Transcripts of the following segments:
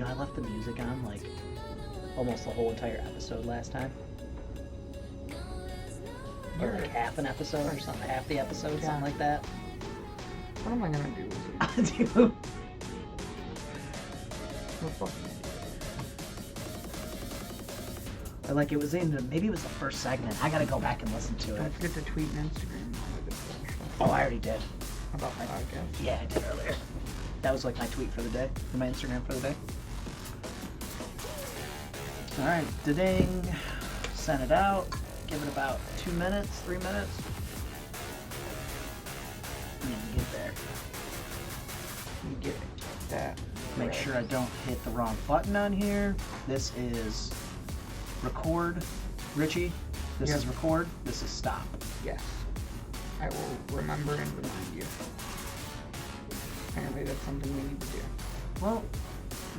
You know, I left the music on, like, almost the whole entire episode last time. Or like half an episode or something, half the episode, something like that. What am I gonna do with it? Dude. What fucking Or like it was maybe it was the first segment. I gotta go back and listen to it. Don't forget to tweet and Instagram. Oh, I already did. About my podcast. Yeah, I did earlier. That was like my tweet for the day, for my Instagram for the day. Alright, da-ding. Send it out. Give it about 2 minutes, 3 minutes. And get there. You get that. Make sure I don't hit the wrong button on here. This is record, Richie. This is record. This is stop. Yes. I will remember and remind you. Apparently that's something we need to do. Well,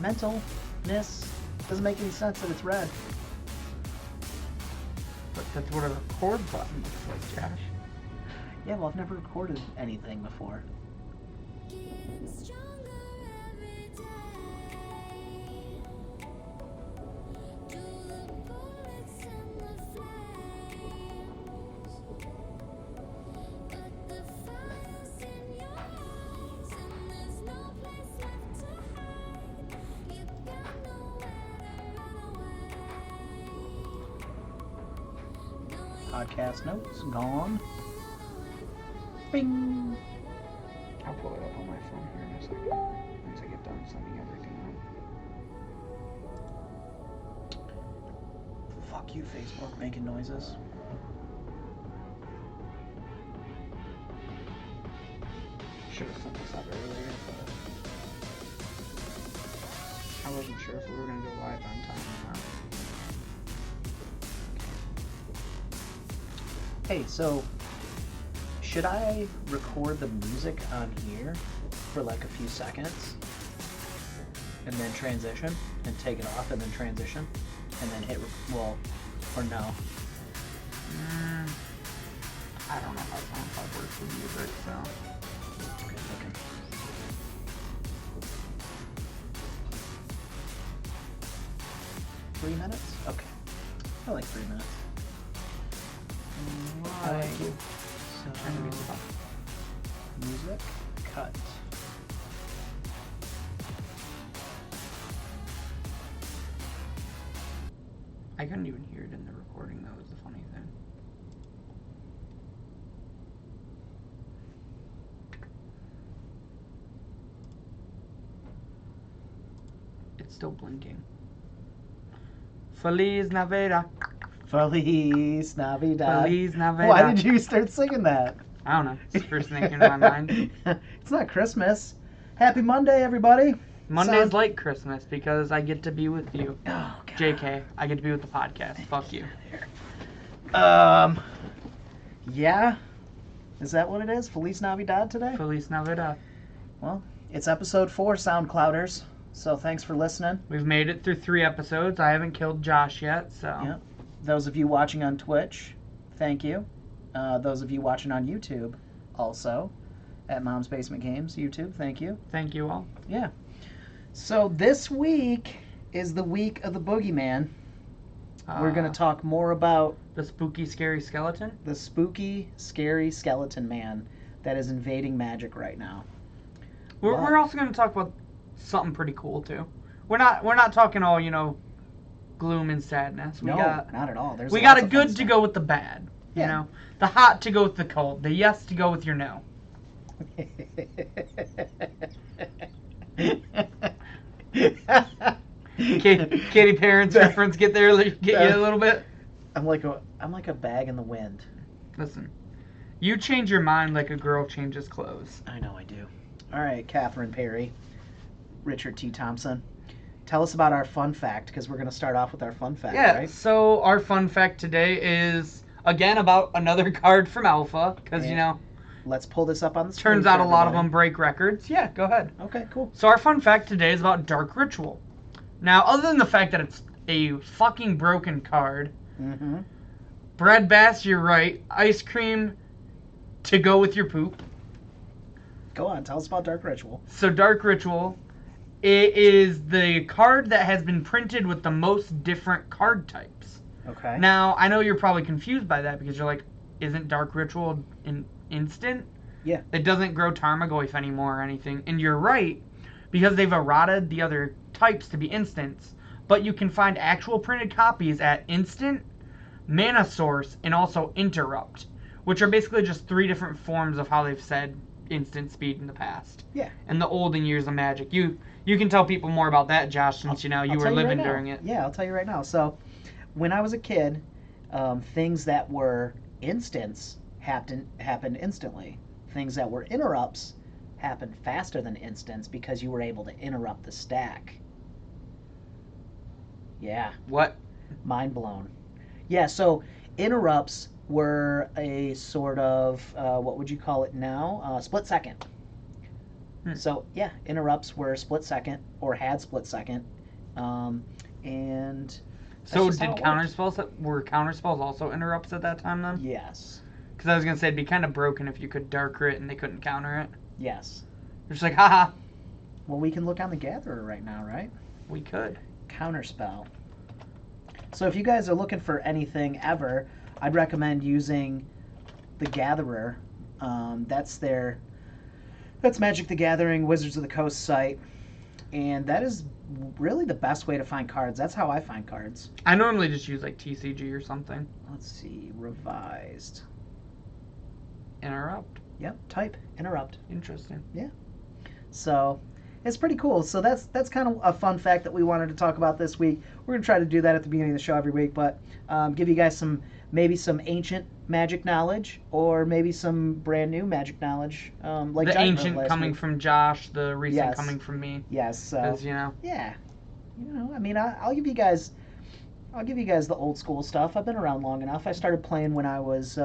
mentalness doesn't make any sense that it's red. But that's what a record button looks like, Josh. Yeah, well, I've never recorded anything before. Podcast notes gone. Bing. I'll pull it up on my phone here in a second. Once I get done sending everything out. Fuck you, Facebook, making noises. Should have sent this out earlier, but I wasn't sure if we were going to go live on time or not. Hey, so should I record the music on here for like a few seconds and then transition and take it off and then transition and then hit or no? I don't know how SoundCloud works with music, so. Okay. 3 minutes? Okay. I like 3 minutes. I like you. So, music, cut. I couldn't even hear it in the recording, that was the funny thing. It's still blinking. Feliz Navidad. Feliz Navidad. Feliz Navidad. Why did you start singing that? I don't know. It's the first thing that came to my mind. It's not Christmas. Happy Monday, everybody. Monday's like Christmas because I get to be with you. Oh, God. JK, I get to be with the podcast. Fuck you. Yeah? Is that what it is? Feliz Navidad today? Feliz Navidad. Well, it's episode 4, SoundClouders. So thanks for listening. We've made it through 3 episodes. I haven't killed Josh yet, so. Yep. Those of you watching on Twitch, thank you. Those of you watching on YouTube, also, at Mom's Basement Games, YouTube, thank you. Thank you all. Yeah. So this week is the week of the Boogeyman. We're going to talk more about the spooky, scary skeleton? The spooky, scary skeleton man that is invading magic right now. We're also going to talk about something pretty cool, too. We're not talking all, gloom and sadness. Not at all. We got a good to go with the bad. Yeah. You know, the hot to go with the cold, the yes to go with your no. Katy Perry's reference get you a little bit. I'm like a bag in the wind. Listen, you change your mind like a girl changes clothes. I know I do. All right, Catherine Perry, Richard T. Thompson. Tell us about our fun fact, because we're going to start off with our fun fact, right? Yeah, so our fun fact today is, again, about another card from Alpha, because, Let's pull this up on the screen. Turns out a lot of them break records. Yeah, go ahead. Okay, cool. So our fun fact today is about Dark Ritual. Now, other than the fact that it's a fucking broken card, Brad Bass, you're right, ice cream to go with your poop. Go on, tell us about Dark Ritual. So Dark Ritual It is the card that has been printed with the most different card types. Okay. Now, I know you're probably confused by that because you're like, isn't Dark Ritual instant? Yeah. It doesn't grow Tarmogoyf anymore or anything. And you're right, because they've errated the other types to be instants. But you can find actual printed copies at Instant, Mana Source, and also Interrupt, which are basically just 3 different forms of how they've said instant speed in the past. Yeah. And the olden years of Magic. You can tell people more about that, Josh, since you were living during it. Yeah, I'll tell you right now. So, when I was a kid, things that were instants happened instantly. Things that were interrupts happened faster than instants because you were able to interrupt the stack. Yeah. What? Mind blown. Yeah, so interrupts were a sort of, what would you call it now? Split second. So, yeah, interrupts were split second or had split second. And so did were counterspells also interrupts at that time then? Yes. Because I was going to say it'd be kind of broken if you could Dark Rit and they couldn't counter it. Yes. They're just like, haha. Well, we can look on the Gatherer right now, right? We could. Counterspell. So if you guys are looking for anything ever, I'd recommend using the Gatherer. That's Magic the Gathering, Wizards of the Coast site. And that is really the best way to find cards. That's how I find cards. I normally just use like TCG or something. Let's see, revised. Interrupt. Yep, type, interrupt. Interesting. Yeah. So it's pretty cool. So that's kind of a fun fact that we wanted to talk about this week. We're going to try to do that at the beginning of the show every week, but give you guys maybe some ancient Magic knowledge or maybe some brand new Magic knowledge. Like the ancient coming from Josh, the recent coming from me. Yes. So, yeah. I mean, I'll give you guys the old school stuff. I've been around long enough. I started playing when I was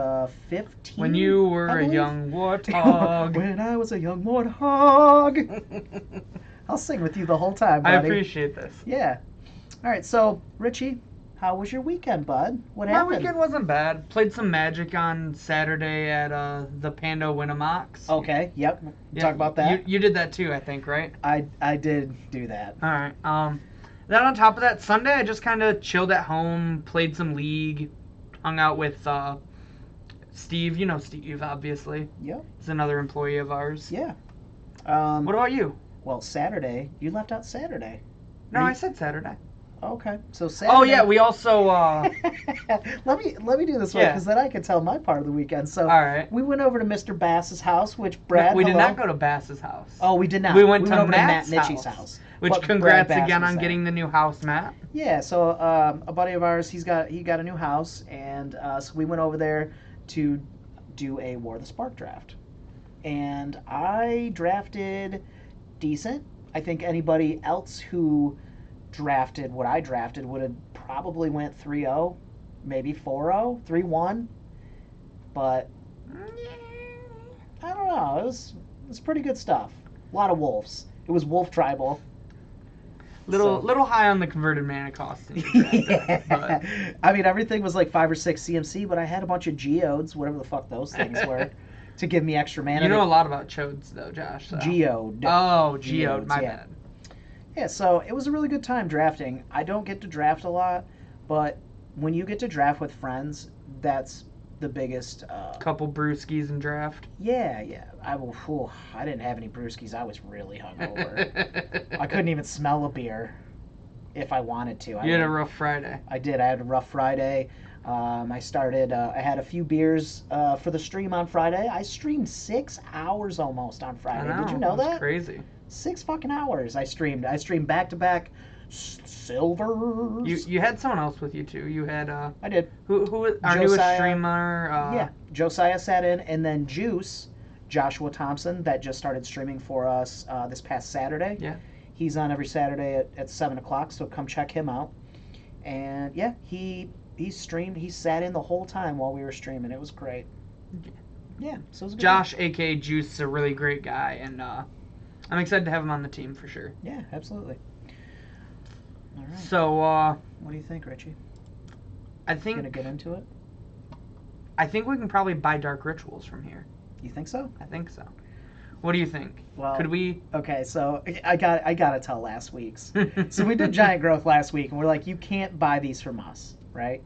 15. When you were a young warthog. When I was a young warthog. I'll sing with you the whole time, buddy. I appreciate this. Yeah. All right, so, Richie, how was your weekend, bud? What happened? My weekend wasn't bad. Played some Magic on Saturday at the Pando Winamax. Okay, yep. Talk about that. You did that too, I think, right? I did do that. All right. Then on top of that, Sunday I just kind of chilled at home, played some League, hung out with Steve. You know Steve, obviously. Yep. He's another employee of ours. Yeah. What about you? Well, Saturday. You left out Saturday. No, I said Saturday. Okay, so Saturday. Oh yeah, we also. let me do this one because then I can tell my part of the weekend. So all right, we went over to Mr. Bass's house, which Brad. No, we did not go to Bass's house. Oh, we did not. We went to over Matt Mitchie's house. Which congrats again on getting the new house, Matt. Yeah, so a buddy of ours, he got a new house, and so we went over there to do a War of the Spark draft, and I drafted decent. I think anybody else who drafted what I drafted would have probably went 3-0, maybe 4-0, 3-1, but I don't know. It was pretty good stuff. A lot of wolves. It was wolf tribal. Little high on the converted mana cost. Yeah. But. I mean, everything was like 5 or 6 CMC, but I had a bunch of geodes, whatever the fuck those things were, to give me extra mana. You know a lot about chodes, though, Josh. So. Geode. Oh, geode. My bad. Yeah, so it was a really good time drafting. I don't get to draft a lot, but when you get to draft with friends, that's the biggest. Couple brewskis in draft. Yeah. I didn't have any brewskis. I was really hungover. I couldn't even smell a beer if I wanted to. You had a rough Friday. I did. I had a rough Friday. I had a few beers for the stream on Friday. I streamed 6 hours almost on Friday. Did you know that? That's crazy. 6 fucking hours I streamed. I streamed back-to-back silvers. You had someone else with you, too. You had... I did. Who our newest streamer? Yeah, Josiah sat in, and then Juice, Joshua Thompson, that just started streaming for us this past Saturday. Yeah. He's on every Saturday at 7 o'clock, so come check him out. And, yeah, he streamed. He sat in the whole time while we were streaming. It was great. Yeah, so it was a good Josh, a.k.a. Juice, is a really great guy, and... I'm excited to have him on the team for sure. Yeah, absolutely. All right. So, what do you think, Richie? I think... Gonna get into it? I think we can probably buy Dark Rituals from here. You think so? I think so. What do you think? Well, Could we? Okay, so I gotta tell last week's. So we did giant growth last week, and we're like, you can't buy these from us, right?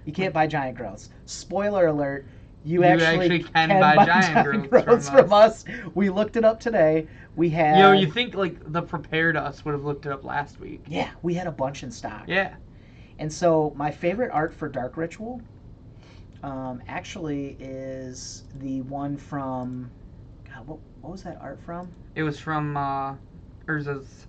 You can't buy giant growths. Spoiler alert: you actually can buy giant growths from us. We looked it up today. We had. You think like the prepared us would have looked it up last week? Yeah, we had a bunch in stock. Yeah. And so my favorite art for Dark Ritual, actually is the one from. God, what was that art from? It was from Urza's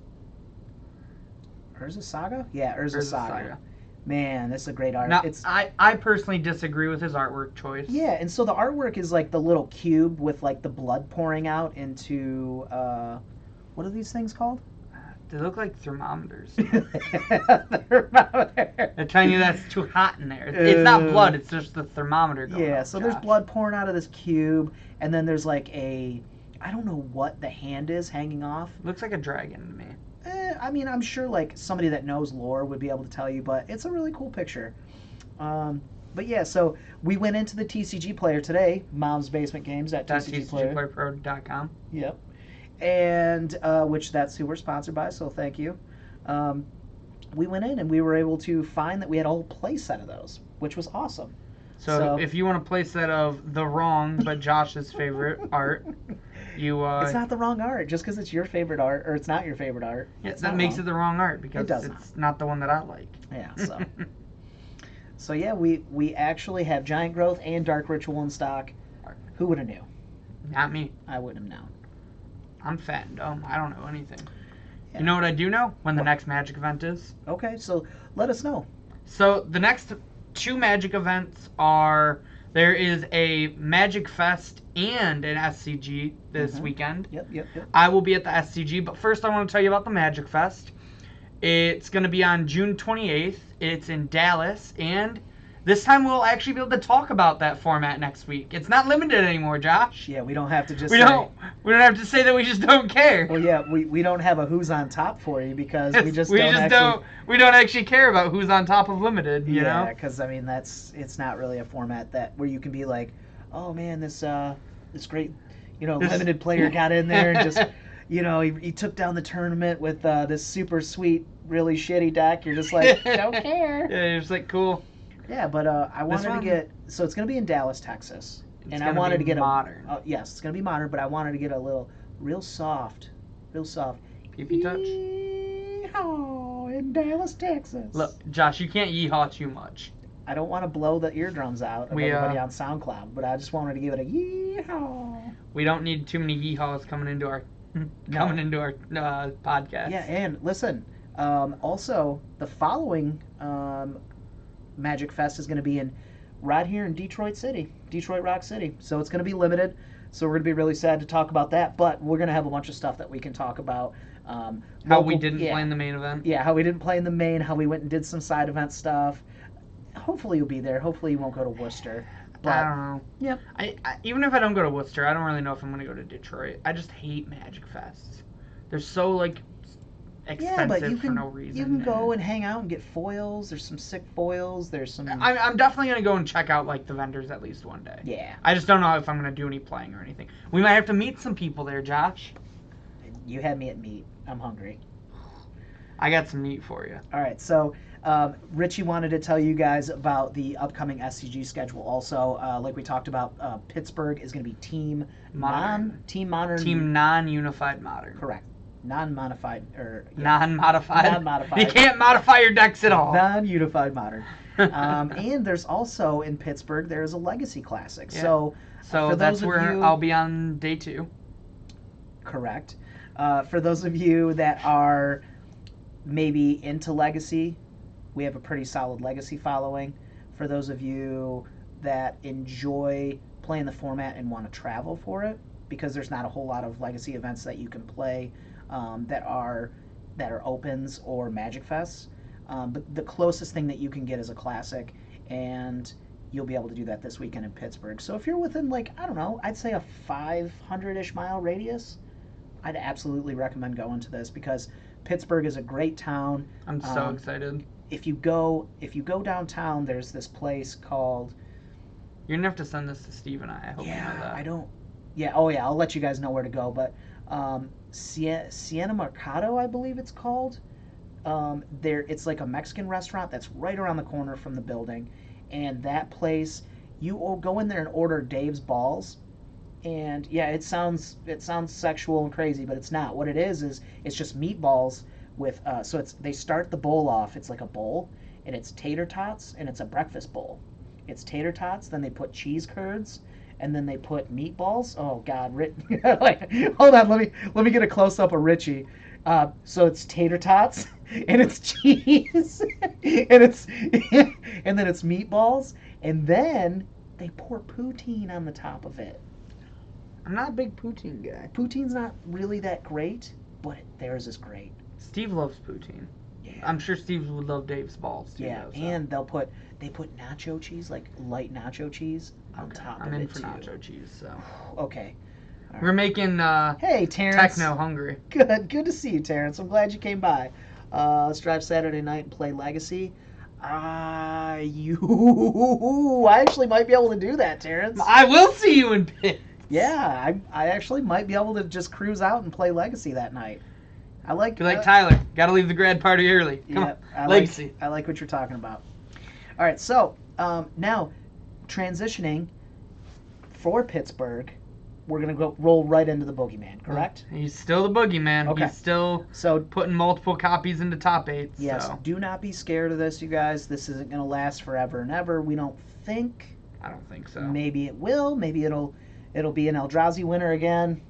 Saga? Yeah, Urza Saga. Man, that's a great art. Now, I personally disagree with his artwork choice. Yeah, and so the artwork is like the little cube with like the blood pouring out into what are these things called? They look like thermometers. Thermometer. They're telling you that's too hot in there. It's not blood, it's just the thermometer going Yeah, up, so Josh. there's blood pouring out of this cube, and then there's like I don't know what the hand is hanging off. Looks like a dragon to me. I mean, I'm sure like somebody that knows lore would be able to tell you, but it's a really cool picture. But yeah, so we went into the TCG player today, Mom's Basement Games at TCGplayerPro.com. Yep. And which that's who we're sponsored by, so thank you. We went in and we were able to find that we had a whole play set of those, which was awesome. So if you want a play set of the wrong but Josh's favorite art, you it's not the wrong art just because it's your favorite art or it's not your favorite art. Yeah, that makes it the wrong art because it's not the one that I like. Yeah, so so yeah, we actually have Giant Growth and Dark Ritual in stock. Who would have knew? Not me. I wouldn't have known. I'm fat and dumb. I don't know anything. Yeah. You know what I do know? When the next Magic event is? Okay, so let us know. So the next 2 Magic events are, there is a Magic Fest and an SCG this weekend. Yep. I will be at the SCG, but first I want to tell you about the Magic Fest. It's going to be on June 28th. It's in Dallas, and this time we'll actually be able to talk about that format next week. It's not limited anymore, Josh. Yeah, we don't have to just we don't have to say that we just don't care. Well, yeah, we don't have a who's on top for you because we don't actually care about who's on top of limited, you know? Yeah, because I mean it's not really a format that where you can be like, oh man, this great, limited player got in there and just, he took down the tournament with this super sweet, really shitty deck. You're just like, don't care. Yeah, you're just like, cool. Yeah, but I wanted to get, so it's going to be in Dallas, Texas. And I wanted to get modern. Yes, it's going to be modern, but I wanted to get a little, real soft. PP touch. Yeehaw, in Dallas, Texas. Look, Josh, you can't yeehaw too much. I don't want to blow the eardrums out of everybody on SoundCloud, but I just wanted to give it a yeehaw. We don't need too many yeehaws coming into our podcast. Yeah, and listen, also the following Magic Fest is going to be right here in Detroit Rock City. So it's going to be limited. So we're going to be really sad to talk about that, but we're going to have a bunch of stuff that we can talk about. How we didn't play in the main event. Yeah, how we didn't play in the main, how we went and did some side event stuff. Hopefully you'll be there. Hopefully you won't go to Worcester. But, I don't know. Yep. I even if I don't go to Worcester, I don't really know if I'm going to go to Detroit. I just hate Magic Fests. They're so expensive for no reason. You can go and hang out and get foils. There's some sick foils. There's some. I'm definitely gonna go and check out the vendors at least one day. Yeah. I just don't know if I'm gonna do any playing or anything. We might have to meet some people there, Josh. You had me at meat. I'm hungry. I got some meat for you. All right, so Richie wanted to tell you guys about the upcoming SCG schedule. Also, like we talked about, Pittsburgh is going to be team modern. Team non-unified modern. Correct. Non-modified or non-modified. You can't modify your decks at all. Non-unified modern. And there's also in Pittsburgh there's a Legacy Classic. Yeah. So that's where I'll be on day 2. Correct. For those of you that are maybe into Legacy, we have a pretty solid Legacy following. For those of you that enjoy playing the format and want to travel for it, because there's not a whole lot of Legacy events that you can play that are opens or Magic Fests. But the closest thing that you can get is a Classic, and you'll be able to do that this weekend in Pittsburgh. So if you're within I'd say a 500-ish mile radius, I'd absolutely recommend going to this because Pittsburgh is a great town. I'm so excited. If you go downtown, there's this place called. You're gonna have to send this to Steve and I. I hope you know that. Yeah. Oh yeah. I'll let you guys know where to go. But Siena Mercado, I believe it's called. There, it's like a Mexican restaurant that's right around the corner from the building, and that place, you will go in there and order Dave's balls, and yeah, it sounds sexual and crazy, but it's not. What it is it's just meatballs with so it's they start the bowl off. It's like a bowl, and it's tater tots, and it's a breakfast bowl. It's tater tots, then they put cheese curds, and then they put meatballs. Oh God, like, hold on, let me get a close up of Richie. So it's tater tots, and it's cheese, and it's and then it's meatballs, and then they pour poutine on the top of it. I'm not a big poutine guy. Poutine's not really that great, but theirs is great. Steve loves poutine. Yeah. I'm sure Steve would love Dave's balls too. Yeah, though, so. and they put nacho cheese, like light nacho cheese, on top I'm of in it for too. nacho cheese, so Okay. All we're right. making Hey, Terrence. techno hungry. Good to see you, Terrence. I'm glad you came by. Let's drive Saturday night and play Legacy. I actually might be able to do that, Terrence. I will see you in pit. Yeah, I actually might be able to just cruise out and play Legacy that night. I like. Be like Tyler, gotta leave the grad party early. Come Yeah, on, Legacy. I like what you're talking about. All right, so now transitioning for Pittsburgh, we're gonna go roll right into the boogeyman. Correct? He's still the boogeyman. Okay. He's still So putting multiple copies into top 8. yes, So. do not be scared of this, you guys. This isn't gonna last forever and ever. We don't think. I don't think so. Maybe it will. Maybe it'll be an Eldrazi winner again.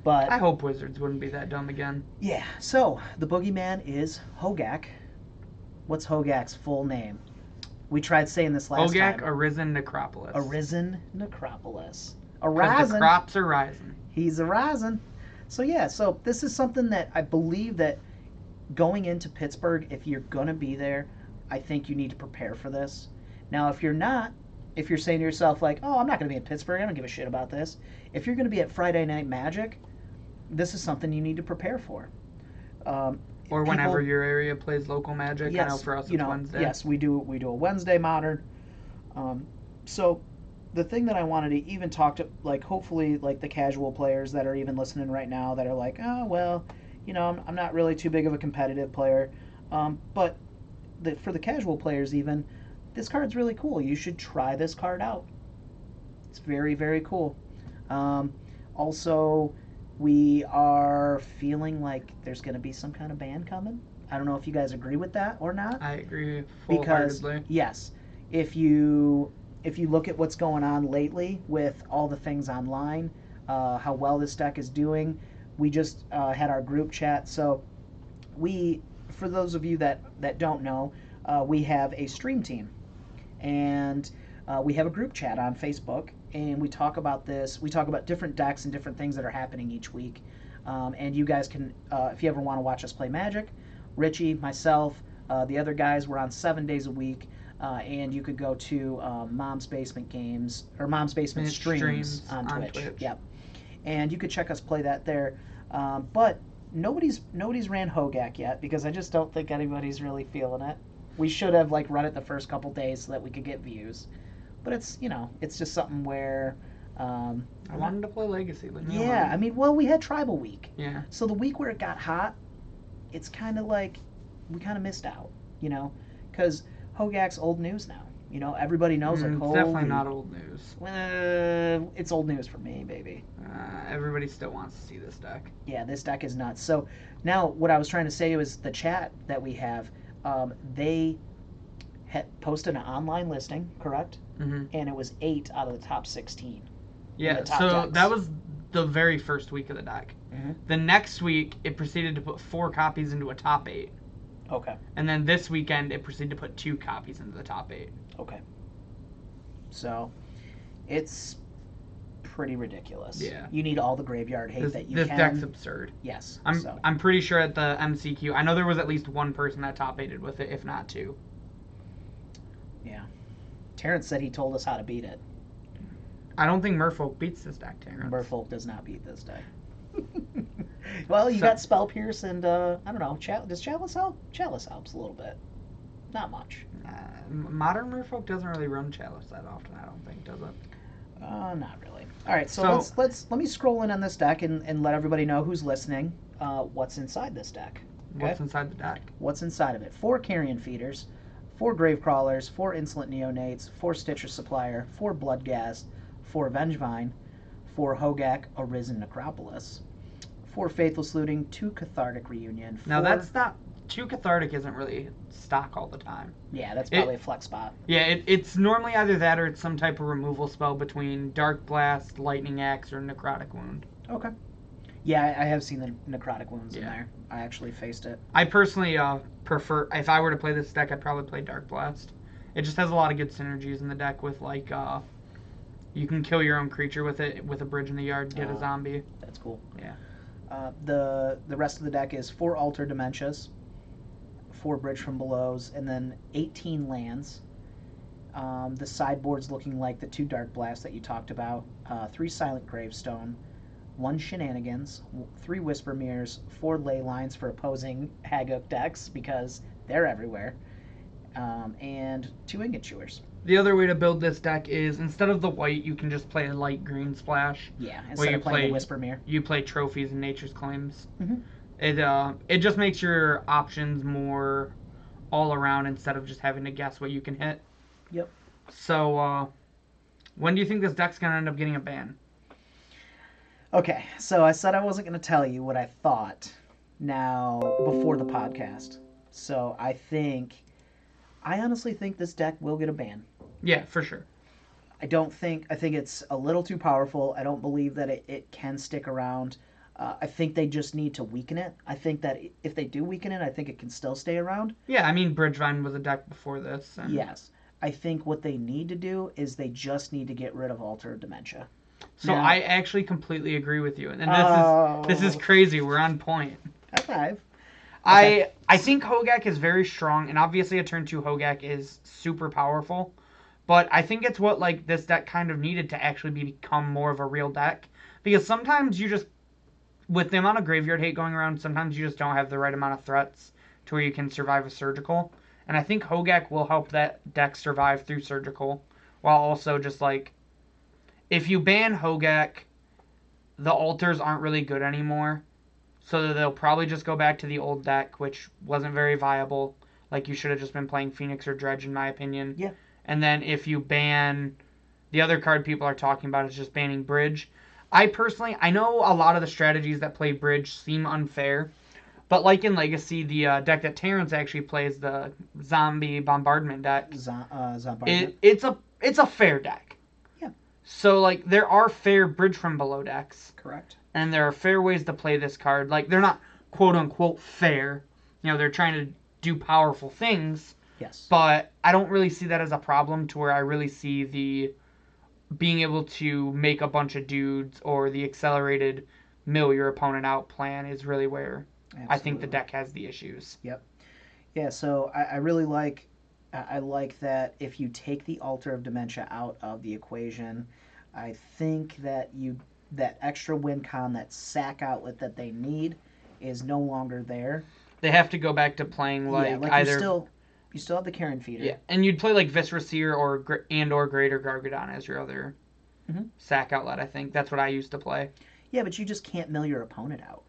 But I hope Wizards wouldn't be that dumb again. yeah, so the boogeyman is Hogak. What's Hogak's full name? We tried saying this last Hogak, time. Arisen Necropolis. Arisen Necropolis. 'Cause Arisen. the crops are rising. He's arisen. So yeah, so this is something that I believe that going into Pittsburgh, if you're gonna be there, I think you need to prepare for this. Now, if you're not, if you're saying to yourself like, "Oh, I'm not gonna be in Pittsburgh. I don't give a shit about this." If you're gonna be at Friday Night Magic, this is something you need to prepare for. Or whenever your area plays local Magic. Yes, I know for us you it's know, Wednesday. yes, we do a Wednesday Modern. So the thing that I wanted to even talk to, like, hopefully, like the casual players that are even listening right now that are like, oh well, I'm not really too big of a competitive player, but for the casual players even, this card's really cool. You should try this card out. It's very, very cool. Also, we are feeling like there's going to be some kind of ban coming. I don't know if you guys agree with that or not. I agree Because full-heartedly. yes, if you look at what's going on lately with all the things online, how well this deck is doing, we just had our group chat. So for those of you that don't know, we have a stream team, and we have a group chat on Facebook, and we talk about this. We talk about different decks and different things that are happening each week. And you guys can, if you ever want to watch us play Magic, Richie, myself, the other guys, we're on 7 days a week. And you could go to Mom's Basement Games or Mom's Basement Streams on Twitch. Yep. And you could check us play that there. But nobody's ran Hogak yet because I just don't think anybody's really feeling it. We should have run it the first couple days so that we could get views. But it's it's just something where I wanted to play Legacy. yeah, I mean, well, we had Tribal Week. Yeah. So the week where it got hot, it's kind of like we kind of missed out, because Hogak's old news now. Everybody knows It's definitely not old news. It's old news for me, baby. Everybody still wants to see this deck. Yeah, this deck is nuts. So now what I was trying to say was the chat that we have, they had posted an online listing, correct? Mm-hmm. And it was 8 out of the top 16. Yeah, the top so decks. that was the very first week of the deck. Mm-hmm. The next week, it proceeded to put 4 copies into a top 8. Okay. And then this weekend, it proceeded to put 2 copies into the top 8. Okay. So, it's pretty ridiculous. Yeah. You need all the graveyard hate that you This can. deck's absurd. Yes. I'm pretty sure at the MCQ, I know there was at least one person that top 8'd with it, if not 2. Yeah. Terrence said he told us how to beat it. I don't think Merfolk beats this deck, Terrence. Merfolk does not beat this deck. Well, you got Spell Pierce and, I don't know, does Chalice help? Chalice helps a little bit. Not much. Modern Merfolk doesn't really run Chalice that often, I don't think, does it? Not really. All right, so, So- let me scroll in on this deck and let everybody know who's listening. What's inside this deck? Okay? What's inside the deck? What's inside of it? 4 carrion feeders, 4 grave crawlers, 4 insolent neonates, 4 Stitcher Supplier, 4 Bloodghast, 4 Vengevine, 4 Hogak Arisen Necropolis, 4 Faithless Looting, 2 Cathartic Reunion. Now 4... that's not 2 cathartic isn't really stock all the time. Yeah, that's probably a flex spot. Yeah, it's normally either that or it's some type of removal spell between Dark Blast, Lightning Axe, or Necrotic Wound. Okay. Yeah, I have seen the Necrotic Wounds in Yeah. there. I actually faced it. I personally prefer, if I were to play this deck, I'd probably play Dark Blast. It just has a lot of good synergies in the deck with, like, you can kill your own creature with it, with a bridge in the yard, get a zombie. That's cool. Yeah. The rest of the deck is 4 Alter Dementias, 4 Bridge from Belows, and then 18 lands. The sideboard's looking like the 2 Dark Blasts that you talked about, 3 Silent Gravestone, 1 Shenanigans, 3 Whisper Mirrors, 4 Ley Lines for opposing Haguk decks because they're everywhere, and 2 Ingot Chewers. The other way to build this deck is instead of the white, you can just play a light green splash. Yeah, where instead you of playing play the Whisper Mirror. You play Trophies and Nature's Claims. Mhm. It just makes your options more all around instead of just having to guess what you can hit. Yep. So, when do you think this deck's gonna end up getting a ban? Okay, so I said I wasn't going to tell you what I thought now before the podcast. So I honestly think this deck will get a ban. Yeah, for sure. I think it's a little too powerful. I don't believe that it can stick around. I think they just need to weaken it. I think that if they do weaken it, I think it can still stay around. Yeah, I mean, Bridgevine was a deck before this. And... Yes. I think what they need to do is they just need to get rid of Alter of Dementia. So Now- I actually completely agree with you, and this is crazy. We're on point. High five. I think Hogak is very strong, and obviously a turn 2 Hogak is super powerful. But I think it's what like this deck kind of needed to actually become more of a real deck, because sometimes you just, with the amount of graveyard hate going around, sometimes you just don't have the right amount of threats to where you can survive a surgical. And I think Hogak will help that deck survive through surgical, while also just like, if you ban Hogak, the altars aren't really good anymore. So they'll probably just go back to the old deck, which wasn't very viable. Like, you should have just been playing Phoenix or Dredge, in my opinion. Yeah. And then if you ban... The other card people are talking about is just banning Bridge. I know a lot of the strategies that play Bridge seem unfair. But like in Legacy, the deck that Terrence actually plays, the Zombie Bombardment deck, Zombardment. it's a fair deck. Yeah. So, like, there are fair Bridge from Below decks. Correct. And there are fair ways to play this card. Like, they're not quote-unquote fair. You know, they're trying to do powerful things. Yes. But I don't really see that as a problem, to where I really see the being able to make a bunch of dudes or the accelerated mill your opponent out plan is really where I think the deck has the issues. Yep. Yeah, so I really like that if you take the Altar of Dementia out of the equation, I think that that extra win con, that sack outlet that they need, is no longer there. They have to go back to playing either you still have the Karen Feeder. Yeah, and you'd play like Viscera Seer or Greater Gargadon as your other sack outlet. I think that's what I used to play. Yeah, but you just can't mill your opponent out,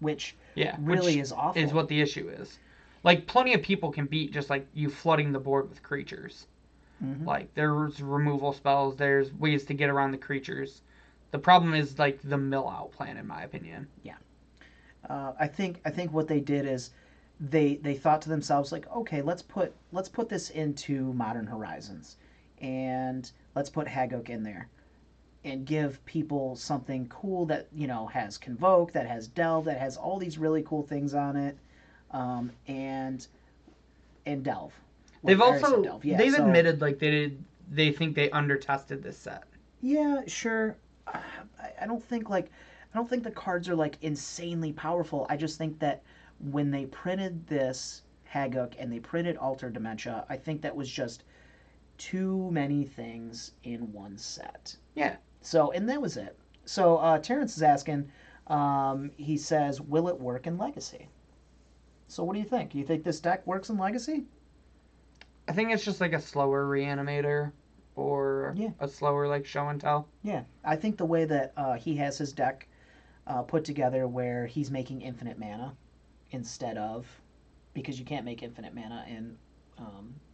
which really is awful. Is what the issue is. Like, plenty of people can beat just like you flooding the board with creatures. Mm-hmm. Like, there's removal spells, there's ways to get around the creatures. The problem is like the mill out plan, in my opinion. Yeah. I think what they did is they thought to themselves, like, okay, let's put this into Modern Horizons, and let's put Haguk in there, and give people something cool that, you know, has Convoke, that has Delve, that has all these really cool things on it, and Delve. They've also Delve. Yeah, they've admitted like they think they undertested this set. Yeah, sure. I don't think the cards are like insanely powerful. I just think that when they printed this Haguk and they printed Alter Dementia, I think that was just too many things in one set. Yeah. So, and that was it. So Terrence is asking, he says, will it work in Legacy? So what do you think? Do you think this deck works in Legacy? I think it's just like a slower reanimator, or for Yeah. a slower like show and tell. Yeah, I think the way that he has his deck put together, where he's making infinite mana instead of, because you can't make infinite mana in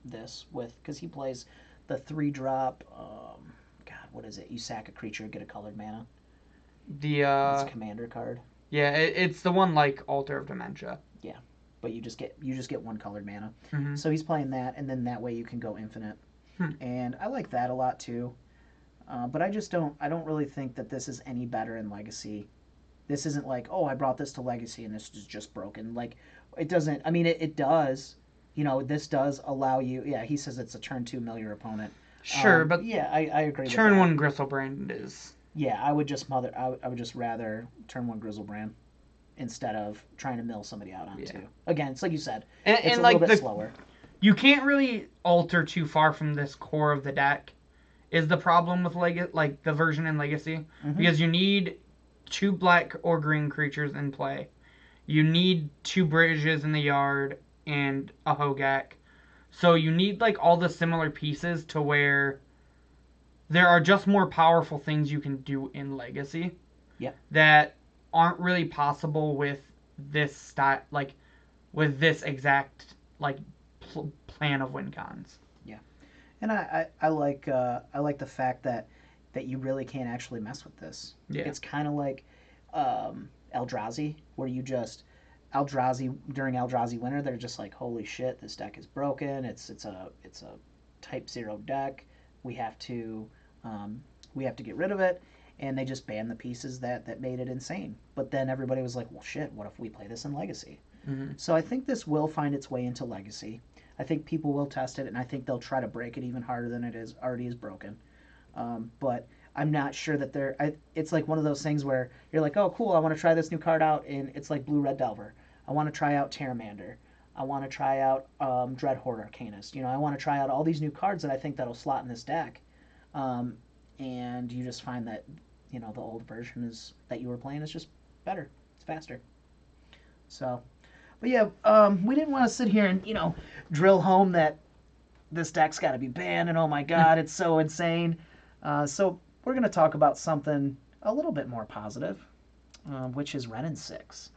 this with, because he plays the 3-drop. God, what is it? You sack a creature, get a colored mana. The It's a commander card. Yeah, it's the one like Altar of Dementia. Yeah, but you just get one colored mana. Mm-hmm. So he's playing that, and then that way you can go infinite. And I like that a lot too. But I don't really think that this is any better in Legacy. This isn't like, oh, I brought this to Legacy and this is just broken. Like, it doesn't. I mean, it does. This does allow you. Yeah, he says it's a turn 2 mill your opponent. Sure, but yeah, I agree. Turn with that. 1 Gristlebrand is. Yeah, I would just rather turn 1 Grizzlebrand instead of trying to mill somebody out on 2. Again, it's like you said, it's a little bit slower. You can't really alter too far from this core of the deck. Is the problem with like the version in Legacy, because you need 2 black or green creatures in play. You need 2 bridges in the yard and a Hogak. So you need like all the similar pieces to where there are just more powerful things you can do in Legacy. Yeah. That aren't really possible with this style, like with this exact like plan of win cons. Yeah. And I like the fact that you really can't actually mess with this. Yeah. It's kind of like Eldrazi, where you just during Eldrazi Winter, they're just like, holy shit, this deck is broken. It's a type 0 deck. We have to get rid of it, and they just banned the pieces that made it insane. But then everybody was like, well, shit, what if we play this in Legacy? So I think this will find its way into Legacy. I think people will test it, and I think they'll try to break it even harder than it already is broken. But I'm not sure that it's like one of those things where you're like, oh, cool, I want to try this new card out, and it's like Blue Red Delver. I want to try out Terramander. I want to try out Dreadhorde Arcanist. I want to try out all these new cards that I think that'll slot in this deck. And you just find that, the old version that you were playing is just better. It's faster. So, but yeah, we didn't want to sit here and, drill home that this deck's got to be banned and oh my god, it's so insane. So we're going to talk about something a little bit more positive, which is Wrenn and 6.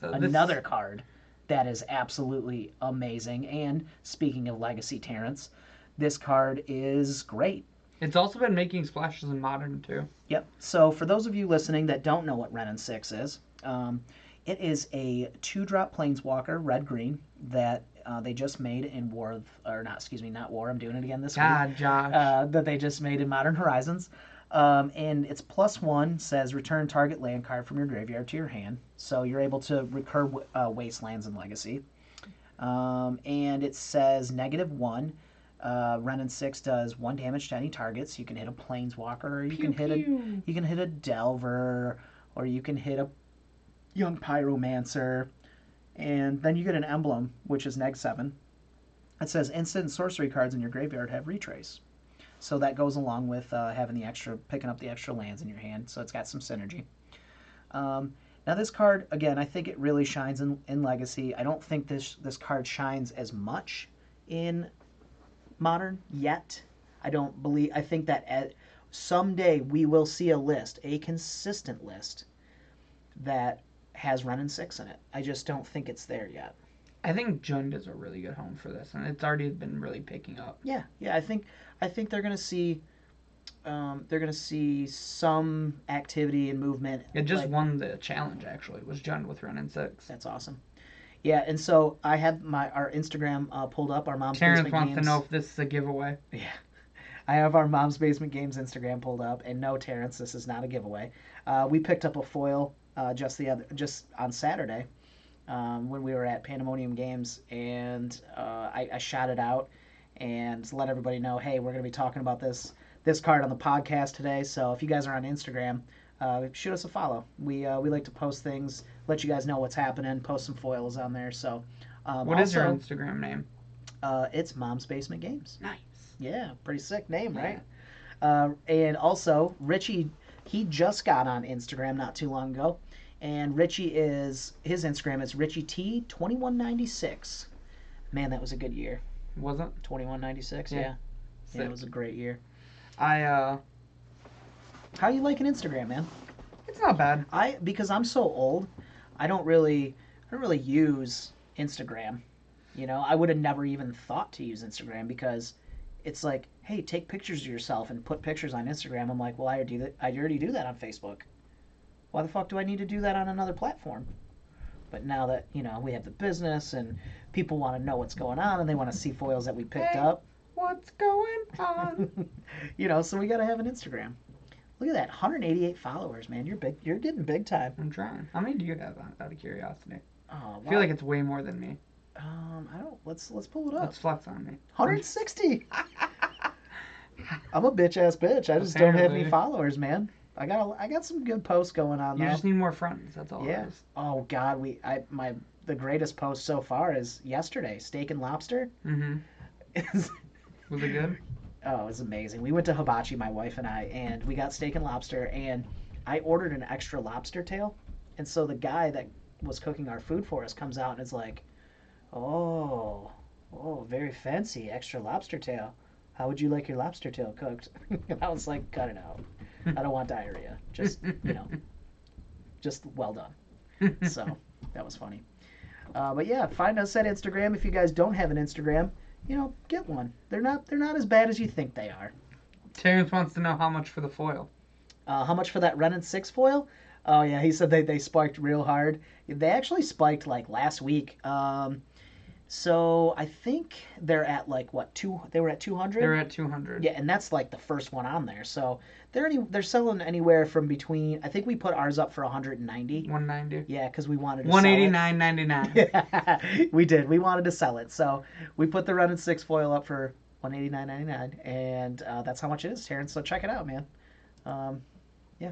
Another card that is absolutely amazing. And speaking of Legacy Terrence, this card is great. It's also been making splashes in Modern, too. Yep. So for those of you listening that don't know what Wrenn and 6 is, it is a 2-drop Planeswalker, red-green, that they just made in not War, I'm doing it again this week. God, Josh. That they just made in Modern Horizons. And it's +1, says return target land card from your graveyard to your hand. So you're able to recur Wastelands in Legacy. And it says -1. Wrenn and 6 does 1 damage to any targets. You can hit a Planeswalker, or you can hit a Delver, or you can hit a Young Pyromancer, and then you get an emblem, which is -7. It says instant and sorcery cards in your graveyard have retrace. So that goes along with picking up the extra lands in your hand. So it's got some synergy. Now this card, again, I think it really shines in Legacy. I don't think this card shines as much in Modern yet. I think that someday we will see a consistent list that has Wrenn and 6 in it. I just don't think it's there yet. I think Jund is a really good home for this, and it's already been really picking up. Yeah. I think they're gonna see some activity and movement. It just won the challenge, actually. It was Jund with Wrenn and 6. That's awesome. Yeah, and so I have our Instagram pulled up. Our Mom's Terrence Basement wants Games. to know if this is a giveaway. Yeah, I have our Mom's Basement Games Instagram pulled up, and no, Terrence, this is not a giveaway. We picked up a foil just on Saturday when we were at Pandemonium Games, and I shot it out and let everybody know, hey, we're going to be talking about this card on the podcast today. So if you guys are on Instagram, shoot us a follow. We like to post things, let you guys know what's happening, post some foils on there. So what is your Instagram name? It's Mom's Basement Games. Nice. Yeah, pretty sick name, right? And also Richie, he just got on Instagram not too long ago, and his Instagram is RichieT2196. Man, that was a good year. Was it? 2196, yeah. Yeah, it was a great year. I How you liking Instagram, man? it's not bad. Because I'm so old, I don't really use Instagram. You know, I would have never even thought to use Instagram because it's like, hey, take pictures of yourself and put pictures on Instagram. I'm like, well, I already do that on Facebook. Why the fuck do I need to do that on another platform? But now that, we have the business and people want to know what's going on and they want to see foils that we picked Hey. up, What's going on? so we got to have an Instagram. Look at that, 188 followers, man. You're big. You're getting big time. I'm trying. How many do you have out of curiosity? Oh, wow. I feel like it's way more than me. I don't. Let's pull it up. Let's flex on me. 160. I'm a bitch ass bitch. I just don't have any Apparently. followers, man. I got some good posts going on. You though. just need more friends. That's all. Yeah. It is. Oh God, the greatest post so far is yesterday. Steak and lobster. Mhm. Was it good? Oh, it was amazing. We went to Hibachi, my wife and I, and we got steak and lobster, and I ordered an extra lobster tail. And so the guy that was cooking our food for us comes out and is like, oh, very fancy, extra lobster tail. How would you like your lobster tail cooked? And I was like, cut it out. I don't want diarrhea. Just, just well done. So that was funny. But yeah, find us at Instagram. If you guys don't have an Instagram, get one. They're not as bad as you think they are. Terrence wants to know how much for the foil. How much for that Renin 6 foil? Oh yeah, he said they spiked real hard. They actually spiked like last week. So I think they're at like they were at 200. They're at 200. Yeah, and that's like the first one on there. So they're selling anywhere from between. I think we put ours up for 190. 190. Yeah, because we wanted to 189.99. Yeah, we did. We wanted to sell it, so we put the Renin 6 foil up for 189.99, and that's how much it is, Terrence. So check it out, man. Yeah.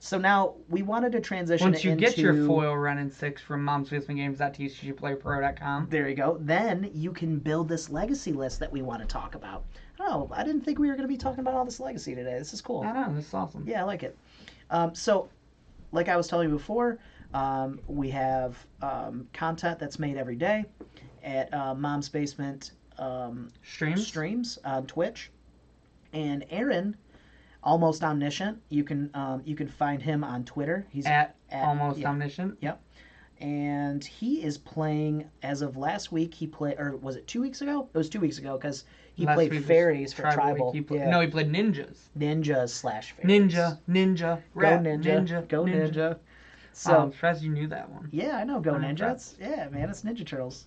So now we wanted to transition Once you into, get your foil Renin 6 from momsbasement.games.tcgplayerpro.com, there you go. Then you can build this legacy list that we want to talk about. Oh, I didn't think we were going to be talking about all this legacy today. This is cool. I know, this is awesome. Yeah, I like it. So, like I was telling you before, we have content that's made every day at Mom's Basement streams on Twitch. And Aaron, Almost Omniscient, you can find him on Twitter. He's at Almost Omniscient. Yep. And he is playing, as of last week, or was it 2 weeks ago? It was 2 weeks ago, because he Last played week was fairies for Tribal. No, he played ninjas. Ninjas/fairies. Ninja. Go Ninja. Go Ninja. So, Wow, I'm surprised you knew that one. yeah, I know Go I'm Ninja. impressed. Yeah, man, it's Ninja Turtles.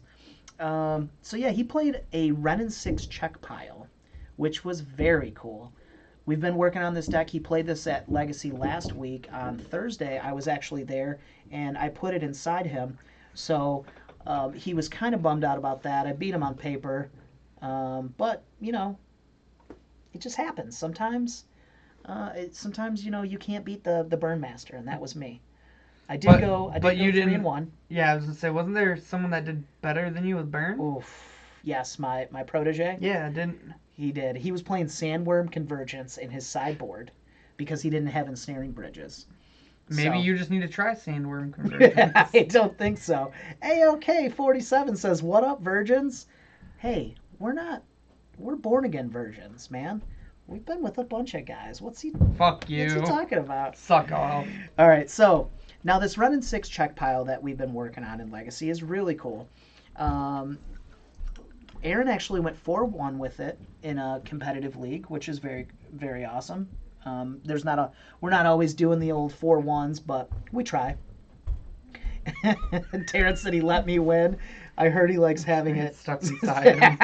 So yeah, he played a Renin 6 check pile, which was very cool. We've been working on this deck. He played this at Legacy last week on Thursday. I was actually there, and I put it inside him. So he was kind of bummed out about that. I beat him on paper. But, it just happens. Sometimes, you can't beat the Burn Master, and that was me. I did go 3-1. Yeah, I was going to say, wasn't there someone that did better than you with Burn? Oof. Yes, my protege. Yeah, didn't... He did. He was playing Sandworm Convergence in his sideboard because he didn't have ensnaring bridges. Maybe you just need to try Sandworm Convergence. I don't think so. AOK47 says, "What up, virgins?" Hey, we're born again virgins, man. We've been with a bunch of guys. What's he talking about? Suck off. All right, so now this Renin 6 check pile that we've been working on in Legacy is really cool. Aaron actually went 4-1 with it in a competitive league, which is very, very awesome. We're not always doing the old 4-1s, but we try. Terrence said he let me win. I heard he likes having it stuck inside him.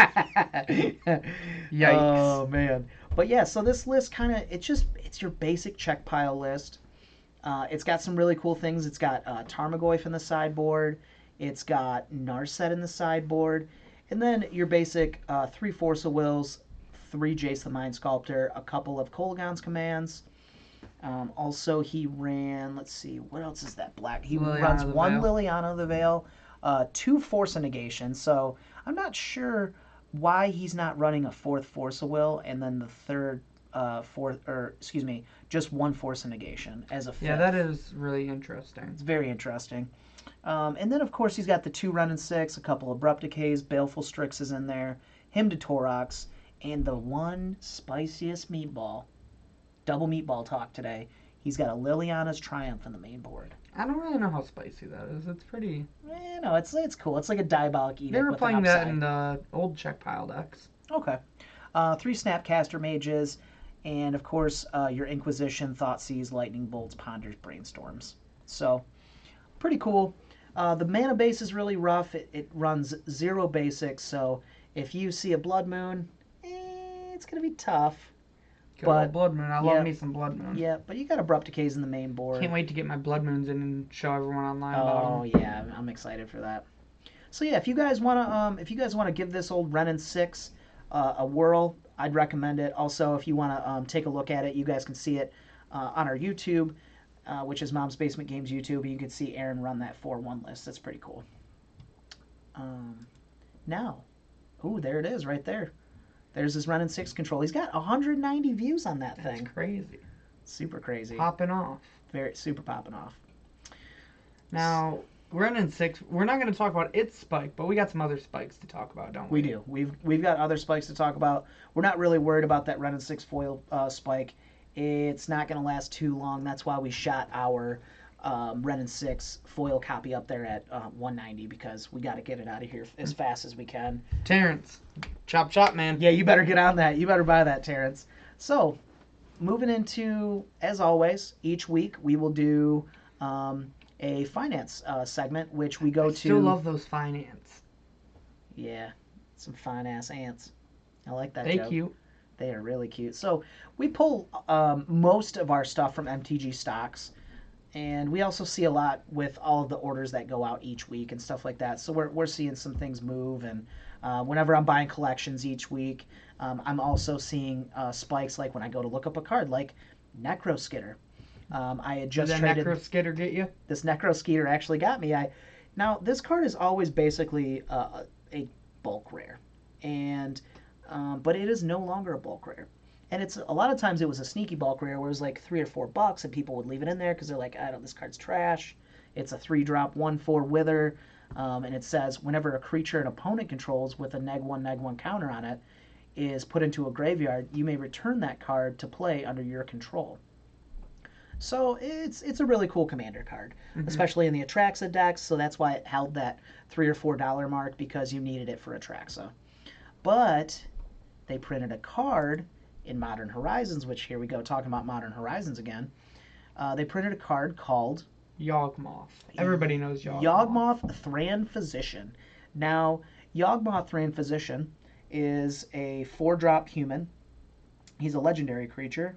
Yikes. Oh man. But yeah, so this list it's your basic check pile list. It's got some really cool things. It's got Tarmogoyf in the sideboard. It's got Narset in the sideboard. And then your basic 3 Force of Wills, 3 Jace the Mind Sculptor, a couple of Kolaghan's commands. Also, he ran, let's see, what else is that black? He runs 1 Liliana of the Veil, 2 Force of Negation. So I'm not sure why he's not running a 4th Force of Will and then the third, just 1 Force of Negation as a 5th. Yeah, that is really interesting. It's very interesting. And then, of course, he's got the 2 Renin 6, a couple Abrupt Decays, Baleful Strix is in there, Hymn to Torox, And the one spiciest meatball, double meatball talk today, he's got a Liliana's Triumph in the main board. I don't really know how spicy that is. It's pretty. No, it's cool. It's like a diabolic edict. They were with playing an that upside. in the old check pile decks. Okay. 3 Snapcaster Mages, and of course your Inquisition, Thoughtseize, Lightning Bolts, Ponders, Brainstorms. So, pretty cool. The mana base is really rough. It runs 0 basics, so if you see a Blood Moon, it's going to be tough. Good old Blood Moon. I yeah, love me some Blood Moon. Yeah, but you got Abrupt Decays in the main board. Can't wait to get my Blood Moons in and show everyone online about Oh them. yeah, I'm excited for that. So yeah, if you guys wanna give this old Renin 6 a whirl, I'd recommend it. Also, if you wanna take a look at it, you guys can see it on our YouTube, which is Mom's Basement Games YouTube, and you can see Aaron run that 4-1 list. That's pretty cool. Now, ooh, there it is right there. There's his Renin 6 control. He's got 190 views on that thing. That's crazy. Super crazy. Popping off. Very super popping off. Now, Renin 6, we're not going to talk about its spike, but we got some other spikes to talk about, don't we? We do. We've got other spikes to talk about. We're not really worried about that Renin 6 foil spike. It's not going to last too long. That's why we shot our Renin 6 foil copy up there at 190, because we got to get it out of here as fast as we can. Terrence, chop chop, man. Yeah, you better get on that. You better buy that, Terrence. So, moving into, as always, each week we will do a finance segment, which we go to. Still love those finance. Yeah, some fine ass ants. I like that. They joke. cute. They are really cute. So we pull most of our stuff from MTG stocks, and we also see a lot with all of the orders that go out each week and stuff like that. So we're seeing some things move, and whenever I'm buying collections each week, I'm also seeing spikes, like when I go to look up a card like Necro Skitter. I had just traded. Did that Necro Skitter get you? This Necro Skitter actually got me. Now this card is always basically a bulk rare, and but it is no longer a bulk rare. And it's a lot of times it was a sneaky bulk rare where it was like $3 or $4, and people would leave it in there because they're like, I don't, this card's trash. It's a 3-drop 1/4 Wither, and it says whenever a creature an opponent controls with a -1/-1 counter on it is put into a graveyard, you may return that card to play under your control. So it's a really cool commander card, especially in the Atraxa decks. So that's why it held that $3 or $4 mark, because you needed it for Atraxa. But they printed a card in Modern Horizons, which, here we go, talking about Modern Horizons again. They printed a card called Yawgmoth. Everybody knows Yawgmoth. Yawgmoth Thran Physician. Now, Yawgmoth Thran Physician is a 4-drop human. He's a legendary creature